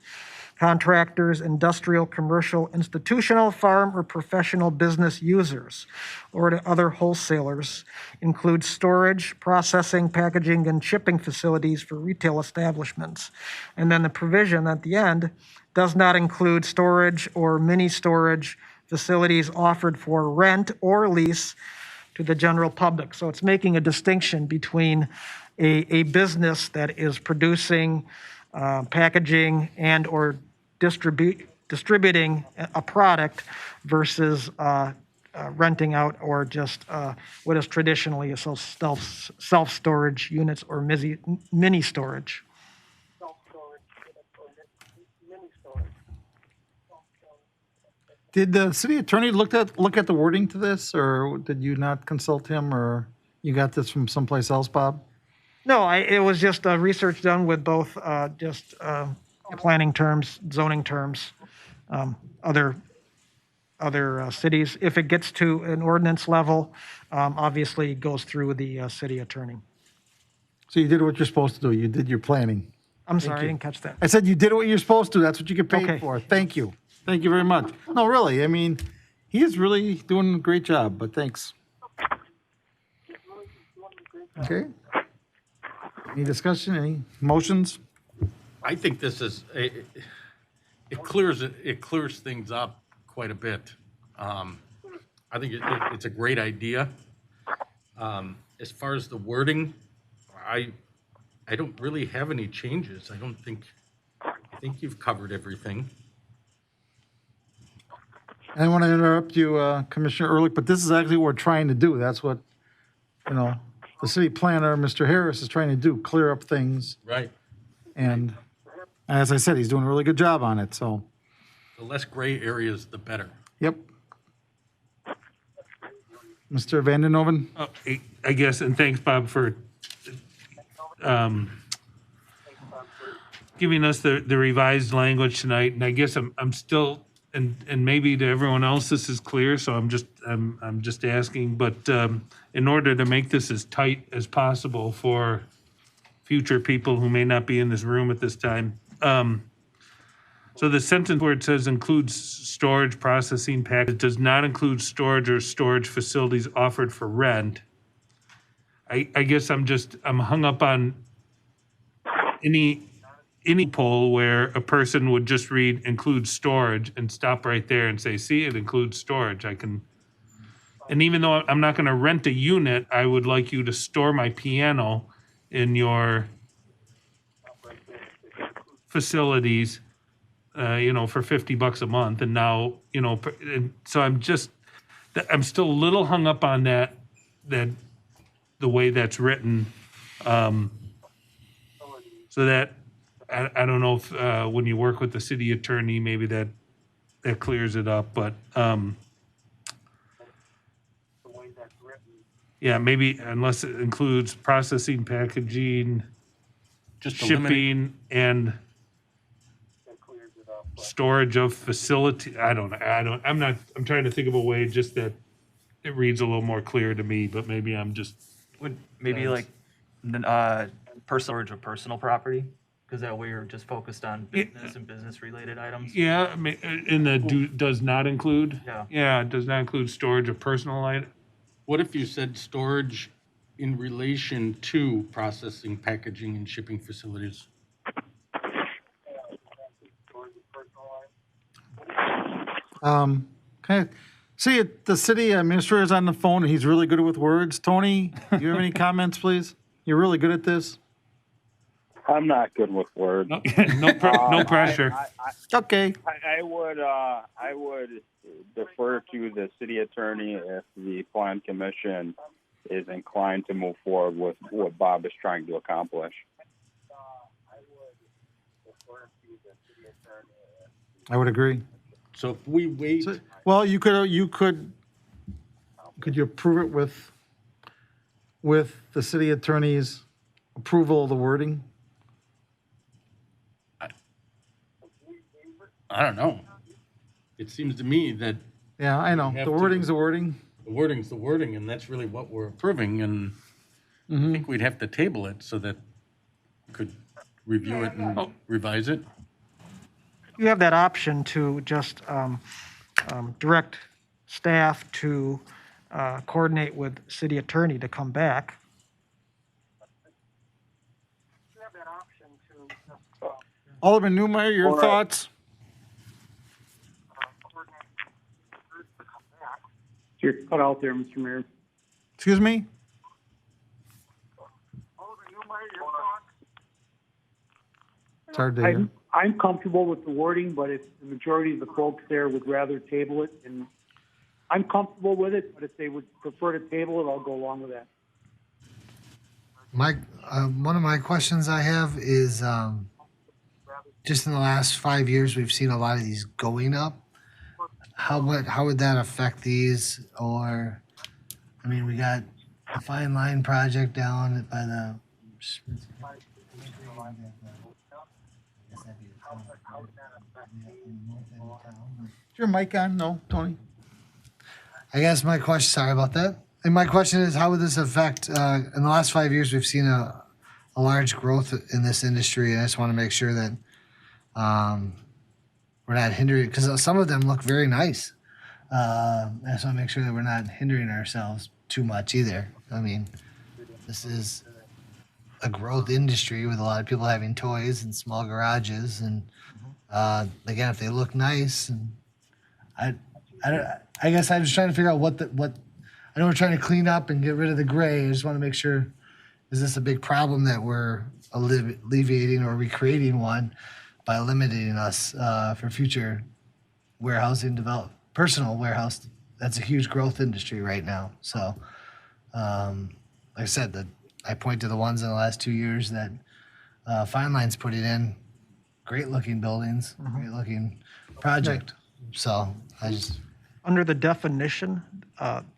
Speaker 4: contractors, industrial, commercial, institutional, farm, or professional business users, or to other wholesalers, include storage, processing, packaging, and shipping facilities for retail establishments. And then the provision at the end does not include storage or mini-storage facilities offered for rent or lease to the general public. So it's making a distinction between a business that is producing, packaging, and or distributing a product versus renting out or just what is traditionally a self-storage units or mini storage.
Speaker 1: Did the city attorney look at the wording to this, or did you not consult him, or you got this from someplace else, Bob?
Speaker 4: No, it was just research done with both planning terms, zoning terms, other cities. If it gets to an ordinance level, obviously it goes through the city attorney.
Speaker 1: So you did what you're supposed to do. You did your planning.
Speaker 4: I'm sorry, I didn't catch that.
Speaker 1: I said you did what you're supposed to. That's what you get paid
Speaker 4: Okay.
Speaker 1: for. Thank you. Thank you very much. No, really, I mean, he is really doing a great job, but thanks. Okay. Any discussion, any motions?
Speaker 3: I think this is, it clears things up quite a bit. I think it's a great idea. As far as the wording, I don't really have any changes. I don't think think you've covered everything.
Speaker 1: I don't want to interrupt you, Commissioner Ehrlich, but this is actually what we're trying to do. That's what, the city planner, Mr. Harris, is trying to do, clear up things.
Speaker 3: Right.
Speaker 1: And as I said, he's doing a really good job on it, so,
Speaker 3: The less gray areas, the better.
Speaker 1: yep. Mr. Vanden Hoven?
Speaker 8: I guess, and thanks, Bob, for giving us the revised language tonight. And I guess I'm still, and maybe to everyone else this is clear, so I'm just asking, but in order to make this as tight as possible for future people who may not be in this room at this time, so the sentence where it says includes storage, processing, package, does not include storage or storage facilities offered for rent. I guess I'm hung up on any poll where a person would just read includes storage and stop right there and say, see, it includes storage. And even though I'm not gonna rent a unit, I would like you to store my piano in your facilities, for $50 a month. And now, and so I'm still a little hung up on that the way that's written. So that, I don't know if, when you work with the city attorney, maybe that clears it up, but, yeah, maybe unless it includes processing, packaging,
Speaker 3: Just eliminate,
Speaker 8: shipping, and storage of facility. I'm trying to think of a way just that it reads a little more clear to me, but maybe I'm just,
Speaker 7: Would maybe like personal storage of personal property? Because that way you're just focused on business and business related items.
Speaker 8: yeah, in the does not include?
Speaker 7: Yeah.
Speaker 8: Yeah, it does not include storage of personal items.
Speaker 3: what if you said storage in relation to processing, packaging, and shipping facilities?
Speaker 1: Okay. See, the city administrator is on the phone, and he's really good with words. Tony, do you have any comments, please? You're really good at this.
Speaker 2: I'm not good with words.
Speaker 8: No pressure.
Speaker 1: Okay.
Speaker 2: I would defer to the city attorney if the plan commission is inclined to move forward with what Bob is trying to accomplish.
Speaker 1: I would agree.
Speaker 3: So if we wait,
Speaker 1: Well, could you approve it with the city attorney's approval of the wording?
Speaker 3: I don't know. It seems to me that
Speaker 1: Yeah, I know.
Speaker 3: have
Speaker 1: The
Speaker 3: to-
Speaker 1: wording's the wording.
Speaker 3: the wording's the wording, and that's really what we're approving, and I think we'd have to table it so that we could review it and revise it.
Speaker 4: You have that option to just direct staff to coordinate with city attorney to come back.
Speaker 1: Alderman Newmeyer, your
Speaker 2: All right.
Speaker 1: thoughts?
Speaker 11: You're cut out there, Mr. Mayor.
Speaker 1: Excuse me? It's hard to hear.
Speaker 11: I'm comfortable with the wording, but if the majority of the folks there would rather table it, and I'm comfortable with it, but if they would prefer to table it, I'll go along with that.
Speaker 10: One of my questions I have is just in the last 5 years, we've seen a lot of these going up. How would that affect these? Or, I mean, we got the Fine Line project down by the.
Speaker 1: Is your mic on? No, Tony?
Speaker 10: I guess my question, sorry about that. And my question is, how would this affect, in the last 5 years, we've seen a large growth in this industry. And I just want to make sure that we're not hindering, because some of them look very nice. I just want to make sure that we're not hindering ourselves too much either. I mean, this is a growth industry with a lot of people having toys and small garages. And again, if they look nice, and I guess I'm just trying to figure out what I know we're trying to clean up and get rid of the gray. I just want to make sure, is this a big problem that we're alleviating or recreating one? by limiting us for future warehousing personal warehouse. That's a huge growth industry right now. So, like I said, I point to the ones in the last 2 years that Fine Line's putting in great looking buildings, great looking project. So I just,
Speaker 4: Under the definition,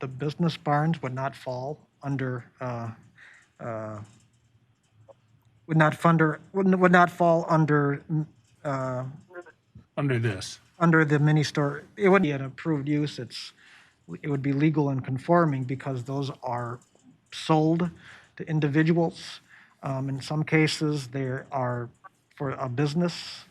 Speaker 4: the business barns would not fall under, would not fall under,
Speaker 8: Under this.
Speaker 4: under the mini store. It wouldn't be an approved use. It would be legal and conforming because those are sold to individuals. In some cases, they are for a business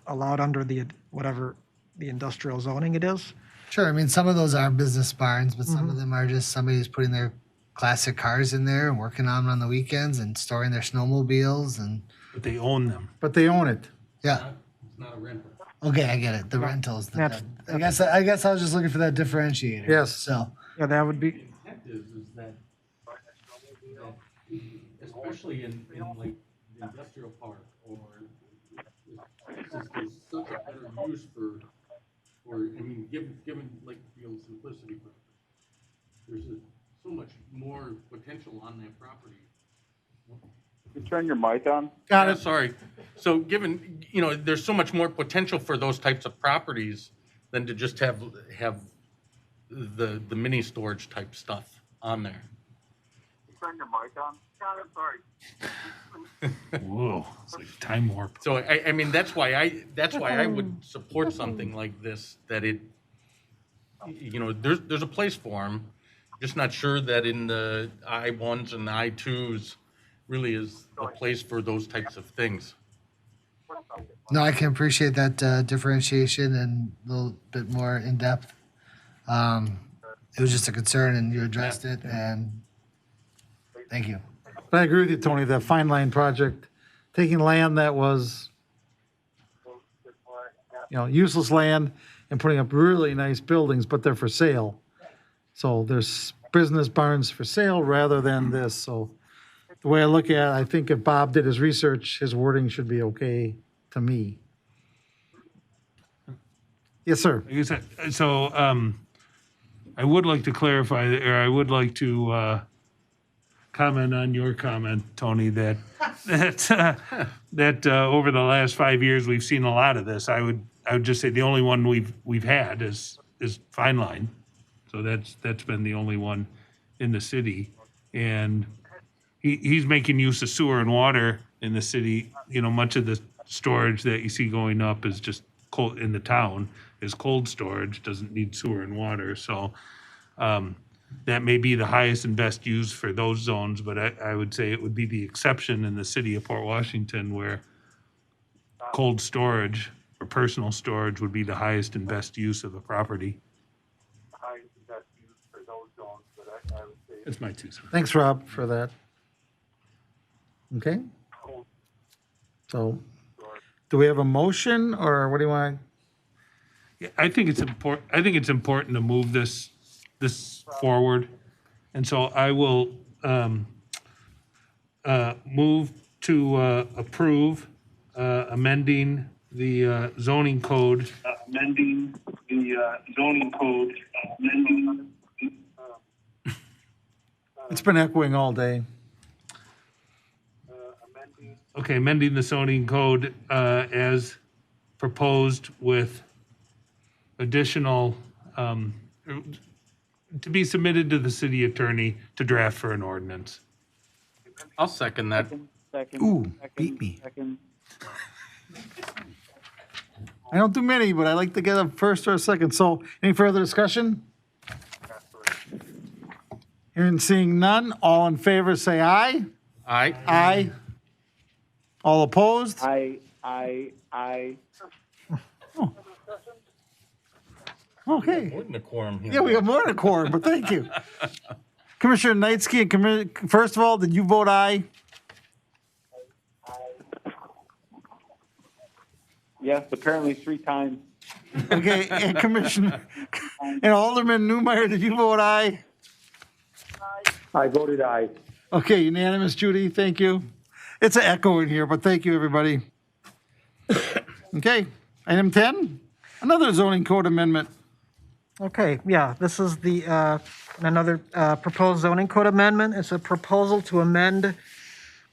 Speaker 4: allowed under whatever the industrial zoning it is.
Speaker 10: sure. I mean, some of those are business barns, but some of them are just somebody who's putting their classic cars in there and working on them on the weekends and storing their snowmobiles and
Speaker 8: But they own them.
Speaker 1: But they own it.
Speaker 10: yeah.
Speaker 3: It's not a rental.
Speaker 10: Okay, I get it. The rentals.
Speaker 4: That's-
Speaker 10: I guess I was just looking for that differentiator.
Speaker 1: Yes.
Speaker 10: So
Speaker 4: Yeah, that would be,
Speaker 3: Intent is that, especially in like the industrial park or since there's such a better use for, I mean, given like the old Simplicity property, there's so much more potential on that property.
Speaker 2: You turn your mic on?
Speaker 1: Got
Speaker 3: Yeah,
Speaker 1: it.
Speaker 3: sorry. So given, there's so much more potential for those types of properties than to just have the mini storage type stuff on there.
Speaker 2: Turn your mic on? God, I'm sorry.
Speaker 8: Whoa, it's like time warp.
Speaker 3: So I mean, that's why I would support something like this, that there's a place for them. Just not sure that in the I-1s and I-2s really is a place for those types of things.
Speaker 10: no, I can appreciate that differentiation and a little bit more in depth. It was just a concern, and you addressed it, and thank you.
Speaker 1: But I agree with you, Tony, that Fine Line project, taking land that was, useless land and putting up really nice buildings, but they're for sale. So there's business barns for sale rather than this. So the way I look at it, I think if Bob did his research, his wording should be okay to me. Yes, sir.
Speaker 8: Like I said, so I would like to clarify, or I would like to comment on your comment, Tony, that over the last 5 years we've seen a lot of this. I would just say the only one we've had is Fine Line, so that's been the only one in the city, and he's making use of sewer and water in the city. Much of the storage that you see going up is just cold in the town is cold storage, doesn't need sewer and water. So that may be the highest and best use for those zones, but I would say it would be the exception in the city of Port Washington where cold storage or personal storage would be the highest and best use of the property. That's my 2 cents.
Speaker 1: Thanks, Rob, for that. Okay. So do we have a motion or what do you want?
Speaker 8: Yeah, I think it's important to move this forward, and so I will move to approve amending the zoning code.
Speaker 1: It's been echoing all day.
Speaker 8: Okay, amending the zoning code as proposed with additional, to be submitted to the city attorney to draft for an ordinance.
Speaker 3: I'll second that.
Speaker 2: Second.
Speaker 1: Ooh, beat me. I don't do many, but I like to get a first or a second. So any further discussion? Hearing and seeing none, all in favor say aye.
Speaker 3: Aye.
Speaker 1: Aye. All opposed?
Speaker 2: I.
Speaker 1: Okay.
Speaker 3: More than a quorum here.
Speaker 1: Yeah, we have more than a quorum, but thank you. Commissioner Knightsky, and first of all, did you vote aye?
Speaker 2: Yes, apparently 3 times.
Speaker 1: Okay, and Commissioner, and Alderman Newmeyer, did you vote aye?
Speaker 11: I voted aye.
Speaker 1: Okay, unanimous, Judy, thank you. It's an echo in here, but thank you, everybody. Okay, item 10, another zoning code amendment.
Speaker 4: Okay, yeah, this is another proposed zoning code amendment. It's a proposal to amend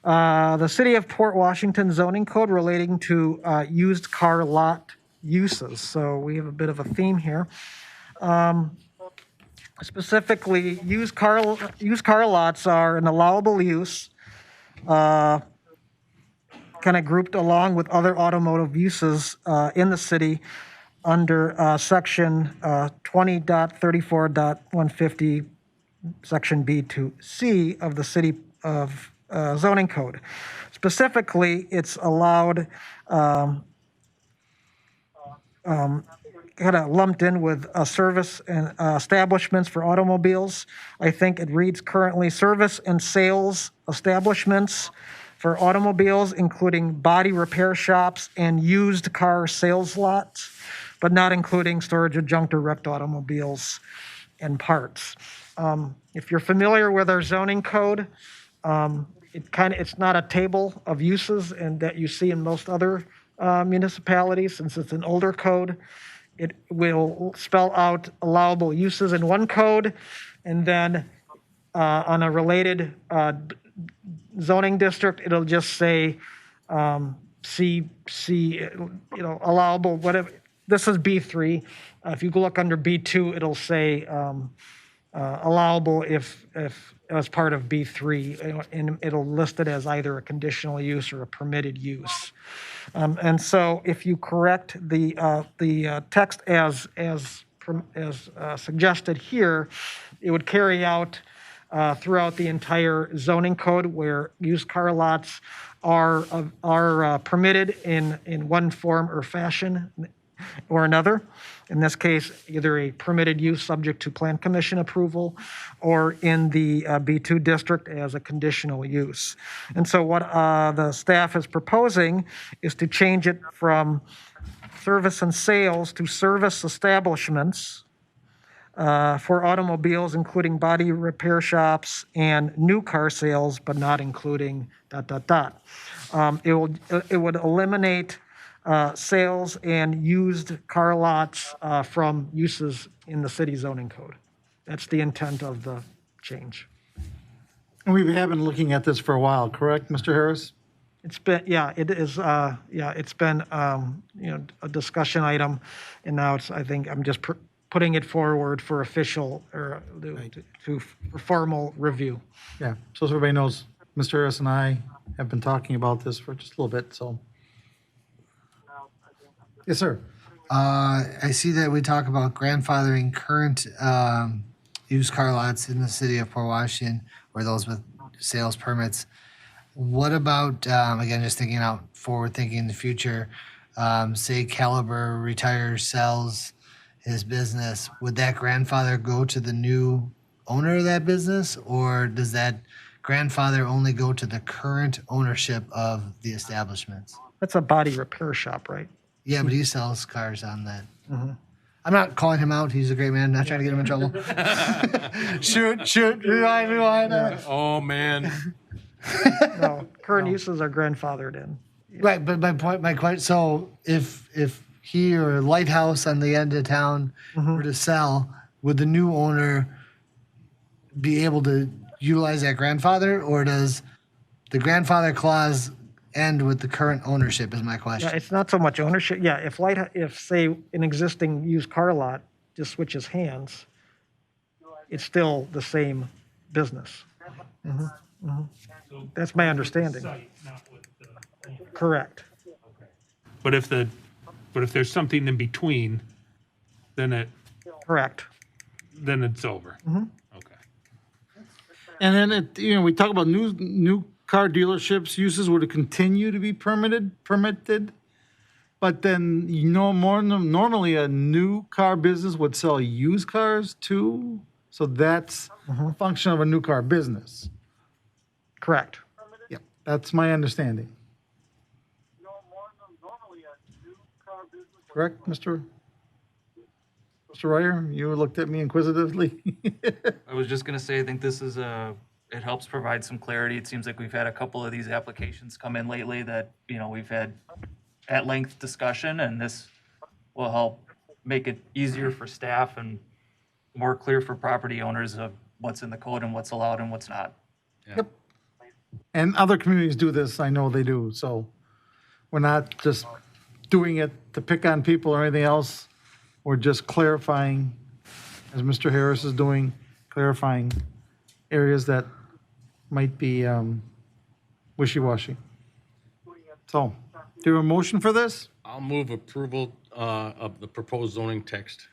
Speaker 4: the City of Port Washington zoning code relating to used car lot uses. So we have a bit of a theme here. Specifically, used car lots are an allowable use, kind of grouped along with other automotive uses in the city under section 20.34.150, section B to C of the city of zoning code. Specifically, it's allowed, kind of lumped in with service and establishments for automobiles. I think it reads currently service and sales establishments for automobiles, including body repair shops and used car sales lots, but not including storage of junked or wrecked automobiles and parts. If you're familiar with our zoning code, it's not a table of uses and that you see in most other municipalities. Since it's an older code, it will spell out allowable uses in one code, and then on a related zoning district, it'll just say allowable, whatever. This is B3. If you look under B2, it'll say allowable if as part of B3, and it'll list it as either a conditional use or a permitted use. And so if you correct the text as suggested here, it would carry out throughout the entire zoning code where used car lots are permitted in one form or fashion or another. In this case, either a permitted use subject to Plan Commission approval or in the B2 district as a conditional use. And so what the staff is proposing is to change it from service and sales to service establishments for automobiles, including body repair shops and new car sales, but not including ... It would eliminate sales and used car lots from uses in the city zoning code. That's the intent of the change.
Speaker 1: And we have been looking at this for a while, correct, Mr. Harris?
Speaker 4: It's been, it's been, a discussion item, and now I think I'm just putting it forward for official, or for formal review.
Speaker 1: Yeah, so as everybody knows, Mr. Harris and I have been talking about this for just a little bit, so. Yes, sir.
Speaker 10: I see that we talk about grandfathering current used car lots in the city of Port Washington or those with sales permits. What about, again, just thinking out forward, thinking in the future, say Caliber retires, sells his business, would that grandfather go to the new owner of that business, or does that grandfather only go to the current ownership of the establishments?
Speaker 4: That's a body repair shop, right?
Speaker 10: Yeah, but he sells cars on that. Mm-hmm. I'm not calling him out. He's a great man. Not trying to get him in trouble. shoot, rewind.
Speaker 3: Oh, man.
Speaker 4: No, current uses are grandfathered in.
Speaker 10: Right, but my point. So if he or Lighthouse on the end of town were to sell, would the new owner be able to utilize that grandfather, or does the grandfather clause end with the current ownership? Is my question.
Speaker 4: Yeah, it's not so much ownership. Yeah, if say an existing used car lot just switches hands, it's still the same business. That's my understanding.
Speaker 8: Site, not with the owner.
Speaker 4: Correct.
Speaker 8: But if there's something in between, then
Speaker 4: Correct.
Speaker 8: it's over. Okay.
Speaker 1: And then we talk about new car dealerships uses were to continue to be permitted, but then normally a new car business would sell used cars too. So that's a function of a new car business.
Speaker 4: Correct.
Speaker 1: Yep, that's my understanding. Correct, Mr. Ryer? You looked at me inquisitively.
Speaker 7: I was just gonna say, I think this is it helps provide some clarity. It seems like we've had a couple of these applications come in lately that, we've had at-length discussion, and this will help make it easier for staff and more clear for property owners of what's in the code and what's allowed and what's not.
Speaker 1: Yep. And other communities do this, I know they do, so we're not just doing it to pick on people or anything else. We're just clarifying, as Mr. Harris is doing, clarifying areas that might be wishy-washy. So, do you have a motion for this?
Speaker 3: I'll move approval of the proposed zoning text.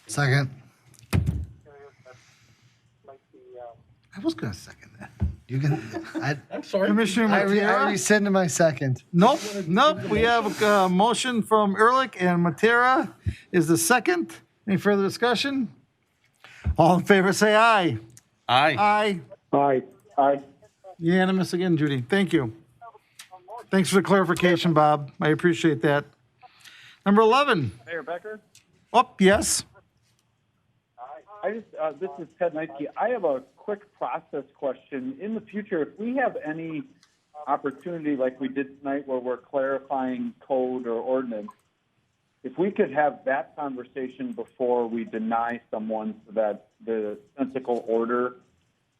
Speaker 10: Second.
Speaker 1: I was gonna second that.
Speaker 10: You can,
Speaker 3: I'm sorry.
Speaker 1: Commissioner
Speaker 10: I
Speaker 1: Matera?
Speaker 10: rescind my second.
Speaker 1: Nope, we have a motion from Ehrlich and Matera is the second. Any further discussion? All in favor, say aye.
Speaker 3: Aye.
Speaker 1: Aye.
Speaker 11: Aye. Aye.
Speaker 1: Unanimous again, Judy. Thank you. Thanks for the clarification, Bob. I appreciate that. Number 11.
Speaker 12: Mayor Becker?
Speaker 1: Oh, yes.
Speaker 12: I just, this is Ted Nitke. I have a quick process question. In the future, if we have any opportunity like we did tonight where we're clarifying code or ordinance, if we could have that conversation before we deny someone so that the sensical order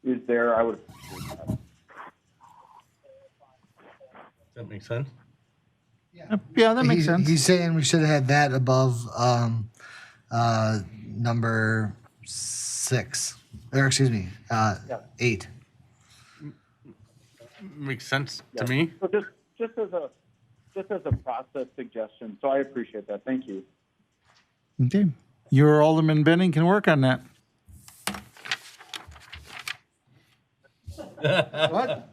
Speaker 12: is there, I would appreciate that.
Speaker 3: Does that make sense?
Speaker 1: Yeah, that makes sense.
Speaker 10: He's saying we should have had that above number 6, or excuse me, 8.
Speaker 3: Makes sense to
Speaker 12: Yeah.
Speaker 3: me.
Speaker 12: So just as a process suggestion, so I appreciate that. Thank you.
Speaker 1: Okay. Your Alderman Benning can work on that. What?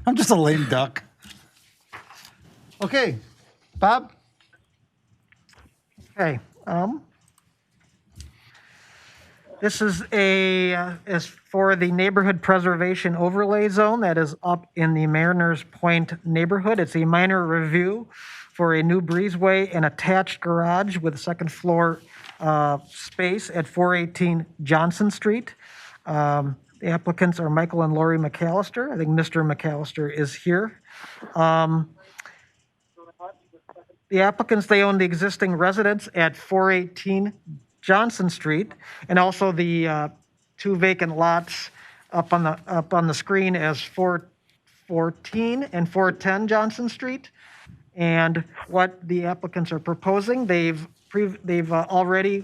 Speaker 1: I'm just a lame duck. Okay, Bob?
Speaker 4: Okay, this is is for the neighborhood preservation overlay zone that is up in the Mariners Point neighborhood. It's a minor review for a new breezeway and attached garage with second floor space at 418 Johnson Street. The applicants are Michael and Lori McAllister. I think Mr. McAllister is here. The applicants, they own the existing residence at 418 Johnson Street, and also the 2 vacant lots up on the screen as 414 and 410 Johnson Street. And what the applicants are proposing, they've already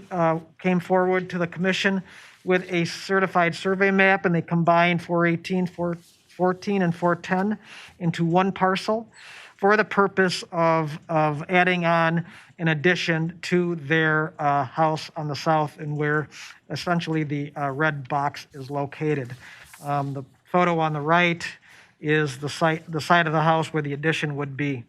Speaker 4: came forward to the commission with a certified survey map, and they combined 418, 414, and 410 into one parcel for the purpose of adding on an addition to their house on the south, and where essentially the red box is located. The photo on the right is the side of the house where the addition would be.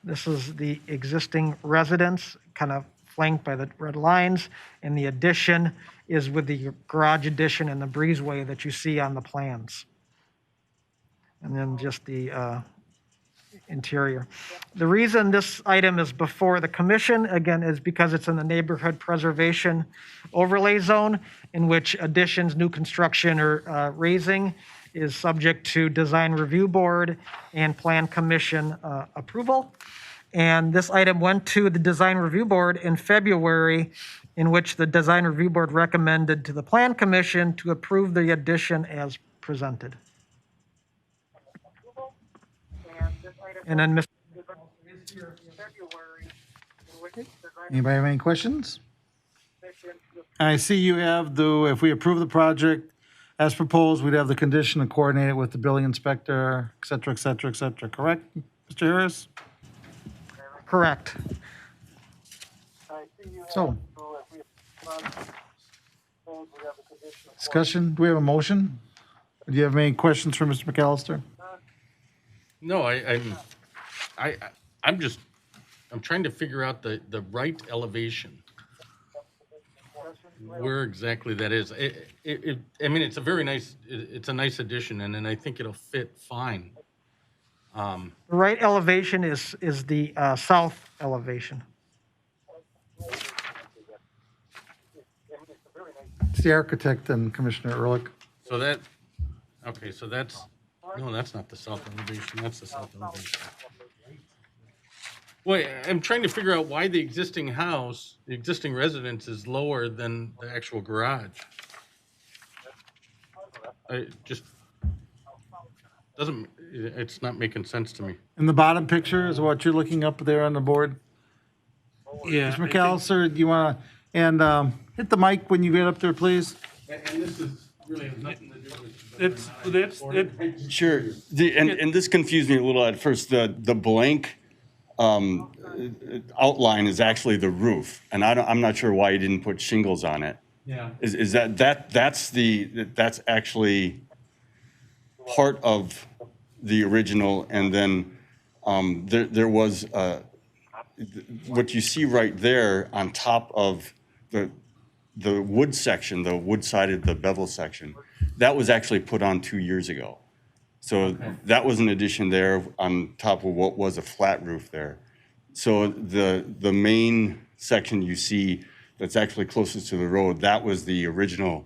Speaker 4: This is the existing residence, kind of flanked by the red lines, and the addition is with the garage addition and the breezeway that you see on the plans. And then just the interior. The reason this item is before the commission, again, is because it's in the neighborhood preservation overlay zone, in which additions, new construction, or raising is subject to design review board and plan commission approval. And this item went to the design review board in February, in which the design review board recommended to the plan commission to approve the addition as presented. And then Mr.
Speaker 1: Anybody have any questions? I see you have if we approve the project as proposed, we'd have the condition to coordinate it with the building inspector, et cetera, et cetera, et cetera, correct, Mr. Harris?
Speaker 4: Correct.
Speaker 1: So. Discussion, do we have a motion? Do you have any questions for Mr. McAllister?
Speaker 3: No, I'm trying to figure out the right elevation. Where exactly that is. I mean, it's a very nice, it's a nice addition, and I think it'll fit fine.
Speaker 4: The right elevation is the south elevation.
Speaker 1: It's the architect and Commissioner Ehrlich.
Speaker 3: So that, okay, so that's No, that's not the south elevation, that's the south elevation. Wait, I'm trying to figure out why the existing house, the existing residence is lower than the actual garage. I just, doesn't, it's not making sense to me.
Speaker 1: And the bottom picture is what you're looking up there on the board.
Speaker 8: Yeah.
Speaker 1: Mr. McAllister, do you want to, and hit the mic when you get up there, please?
Speaker 3: And this is really has nothing to do with.
Speaker 8: That's
Speaker 13: Sure. And this confused me a little at first. The blank outline is actually the roof, and I'm not sure why you didn't put shingles on it.
Speaker 3: Yeah.
Speaker 13: Is that's actually part of the original, and then there was what you see right there on top of the wood section, the wood sided, the bevel section, that was actually put on 2 years ago. So that was an addition there on top of what was a flat roof there. So the main section you see that's actually closest to the road, that was the original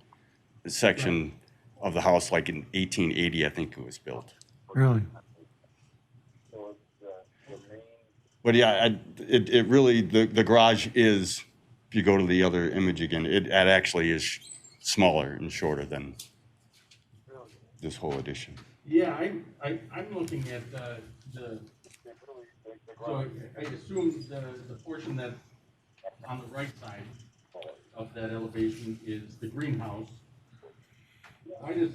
Speaker 13: section of the house, like in 1880, I think it was built.
Speaker 1: Really?
Speaker 13: But yeah, it really, the garage is, if you go to the other image again, it actually is smaller and shorter than this whole addition.
Speaker 3: Yeah, I'm looking at so I assume the portion that on the right side of that elevation is the greenhouse. Why does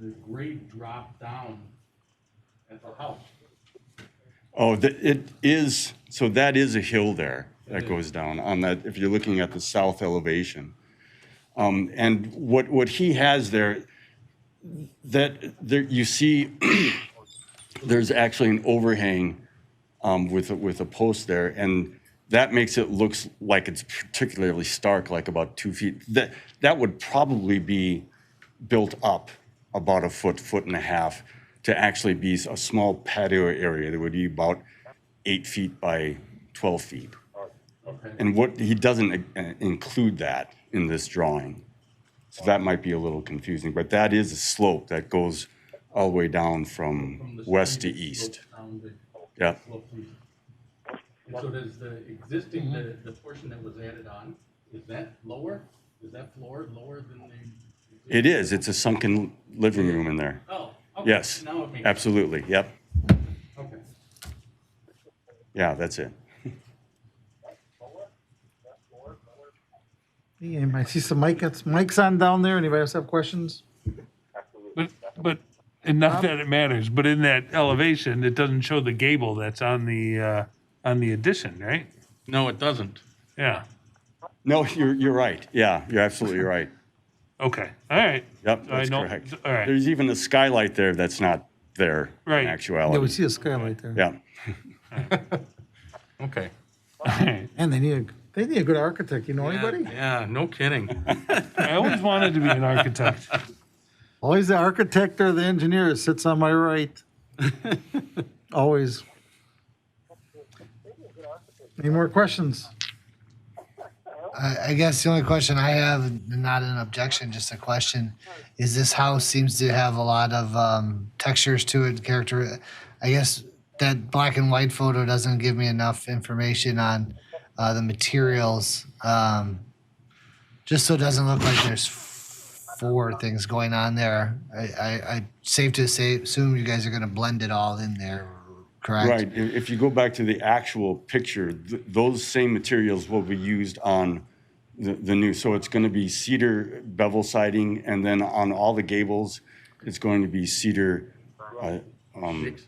Speaker 3: the grade drop down at the house?
Speaker 13: Oh, it is, so that is a hill there that goes down on that, if you're looking at the south elevation. And what he has there, you see, there's actually an overhang with a post there, and that makes it look like it's particularly stark, like about 2 feet. That would probably be built up about a foot and a half to actually be a small patio area that would be about 8 feet by 12 feet.
Speaker 3: Okay.
Speaker 13: And what he doesn't include that in this drawing. So that might be a little confusing, but that is a slope that goes all the way down from
Speaker 3: the
Speaker 13: west to
Speaker 3: street
Speaker 13: east.
Speaker 3: slopes down the-
Speaker 13: Yeah.
Speaker 3: slopes east. And so does the existing, the portion that was added on, is that lower? Is that floor lower than the?
Speaker 13: It is. It's a sunken living room in there.
Speaker 3: Oh, okay.
Speaker 13: Yes,
Speaker 3: Now it makes sense.
Speaker 13: absolutely. Yep.
Speaker 3: Okay.
Speaker 13: Yeah, that's it.
Speaker 1: Yeah, I see some mics on down there. Anybody else have questions?
Speaker 8: but and not that it matters, but in that elevation, it doesn't show the gable that's on the addition, right?
Speaker 3: No, it doesn't.
Speaker 8: Yeah.
Speaker 13: No, you're right. Yeah, you're absolutely right.
Speaker 8: Okay. All right.
Speaker 13: Yep,
Speaker 8: So I
Speaker 13: that's
Speaker 8: know-
Speaker 13: correct.
Speaker 8: all right.
Speaker 13: There's even a skylight there that's not there
Speaker 8: Right.
Speaker 13: in actuality.
Speaker 1: Yeah, we see a skylight there.
Speaker 13: Yeah.
Speaker 3: Okay.
Speaker 8: All right.
Speaker 1: And they need a good architect. You know anybody?
Speaker 3: Yeah, no kidding.
Speaker 8: I always wanted to be an architect.
Speaker 1: Always the architect or the engineer sits on my right. Always. Any more questions?
Speaker 10: I guess the only question I have, not an objection, just a question, is this house seems to have a lot of textures to it, character. I guess that black and white photo doesn't give me enough information on the materials, just so it doesn't look like there's four things going on there. I safe to say, assume you guys are going to blend it all in there, correct?
Speaker 13: Right. If you go back to the actual picture, those same materials will be used on the new. So it's going to be cedar bevel siding, and then on all the gables, it's going to be cedar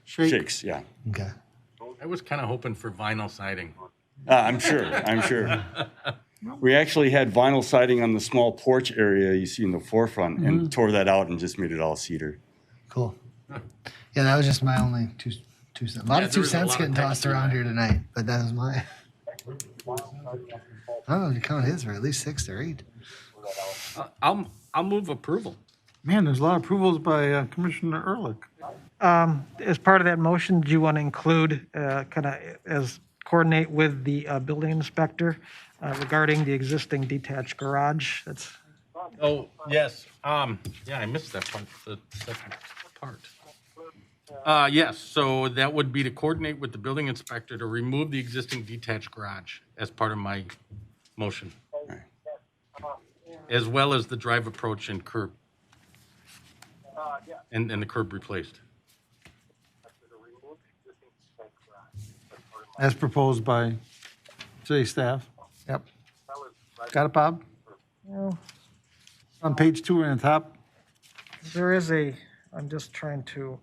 Speaker 13: shakes. Yeah.
Speaker 10: Okay.
Speaker 3: I was kind of hoping for vinyl siding.
Speaker 13: I'm sure. I'm sure. We actually had vinyl siding on the small porch area you see in the forefront, and tore that out and just made it all cedar.
Speaker 10: Cool. Yeah, that was just my only two cents. A lot
Speaker 3: Yeah,
Speaker 10: of
Speaker 3: there
Speaker 10: 2
Speaker 3: was a
Speaker 10: cents
Speaker 3: lot of
Speaker 10: getting tossed
Speaker 3: texture
Speaker 10: around
Speaker 3: there.
Speaker 10: here tonight, but that was my. I don't know if you count his for at least 6 or 8.
Speaker 3: I'll move approval.
Speaker 1: Man, there's a lot of approvals by Commissioner Ehrlich.
Speaker 4: As part of that motion, do you want to include, kind of as coordinate with the building inspector regarding the existing detached garage? That's,
Speaker 3: Oh, yes. Yeah, I missed that part, the second part. Yes, so that would be to coordinate with the building inspector to remove the existing detached garage as part of my motion. As well as the drive approach and curb. And the curb replaced.
Speaker 1: As proposed by city staff. Yep. Got it, Bob?
Speaker 4: Well,
Speaker 1: On page 2 in the top.
Speaker 4: there is I'm just trying to,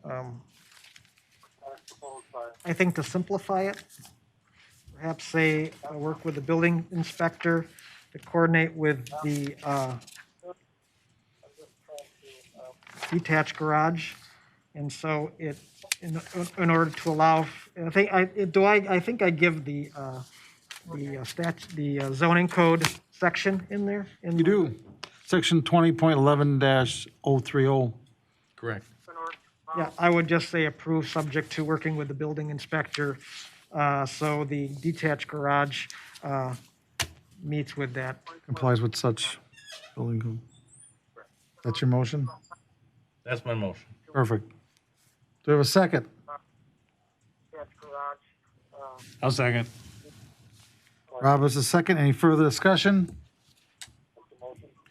Speaker 4: I think to simplify it, perhaps say, work with the building inspector to coordinate with the detached garage. And so it, in order to allow, I think I give the zoning code section in there?
Speaker 1: You do. Section 20.11-030.
Speaker 3: Correct.
Speaker 4: Yeah, I would just say approve, subject to working with the building inspector. So the detached garage meets with that.
Speaker 1: Complies with such building code. That's your motion?
Speaker 3: That's my motion.
Speaker 1: Perfect. Do we have a second?
Speaker 8: I'll second.
Speaker 1: Rob is a second. Any further discussion?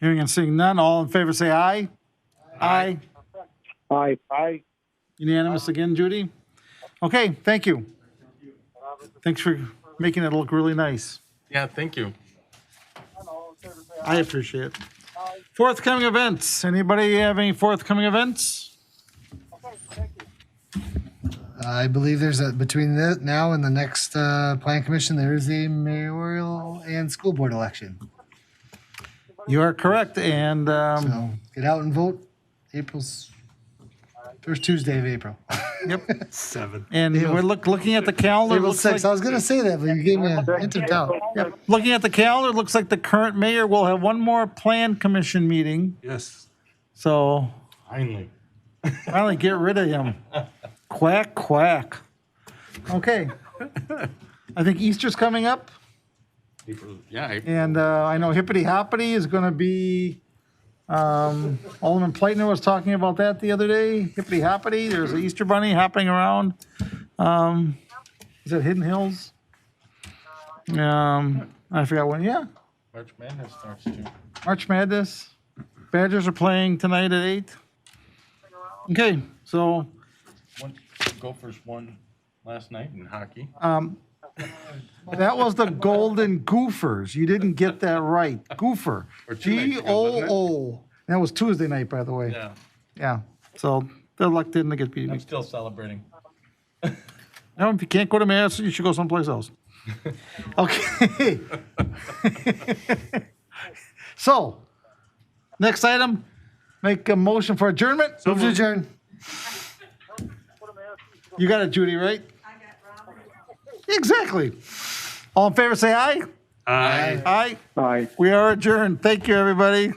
Speaker 1: Hearing and seeing none, all in favor say aye. Aye.
Speaker 11: Aye.
Speaker 1: Unanimous again, Judy? Okay, thank you. Thanks for making it look really nice.
Speaker 3: Yeah, thank you.
Speaker 1: I appreciate it. Forthcoming events. Anybody have any forthcoming events?
Speaker 10: I believe there's between now and the next plan commission, there is a mayoral and school board election.
Speaker 1: You are correct, and
Speaker 10: So get out and vote. April's first Tuesday of April.
Speaker 1: and we're looking at the calendar.
Speaker 10: April
Speaker 1: looks
Speaker 10: 6th.
Speaker 1: like-
Speaker 10: I was gonna say that, but you gave me a hint of doubt.
Speaker 1: Yep. Looking at the calendar, it looks like the current mayor will have one more plan commission meeting.
Speaker 8: Yes.
Speaker 1: So
Speaker 3: Finally.
Speaker 1: finally get rid of him. Quack, quack. Okay. I think Easter's coming up,
Speaker 3: Yeah,
Speaker 1: and I know Hippity Hoppity is going to be, Alderman Pleitner was talking about that the other day. Hippity Hoppity, there's an Easter bunny hopping around. Is it Hidden Hills? I forgot when, yeah.
Speaker 3: March Madness starts too.
Speaker 1: March Madness. Badgers are playing tonight at 8. Okay, so
Speaker 3: Gophers won last night in hockey.
Speaker 1: that was the Golden Gophers. You didn't get that right. Goofer.
Speaker 3: Or 2 nights ago, wasn't it?
Speaker 1: G-O-O. That was Tuesday night, by the way.
Speaker 3: Yeah,
Speaker 1: Yeah. So their luck didn't get beat.
Speaker 3: I'm still celebrating.
Speaker 1: Now, if you can't go to Mass, you should go someplace else. Okay. So, next item, make a motion for adjournment.
Speaker 10: Move to adjourn.
Speaker 1: You got it, Judy, right? I got Robert. Exactly. All in favor, say aye.
Speaker 8: Aye.
Speaker 1: Aye.
Speaker 11: Aye.
Speaker 1: We are adjourned. Thank you, everybody.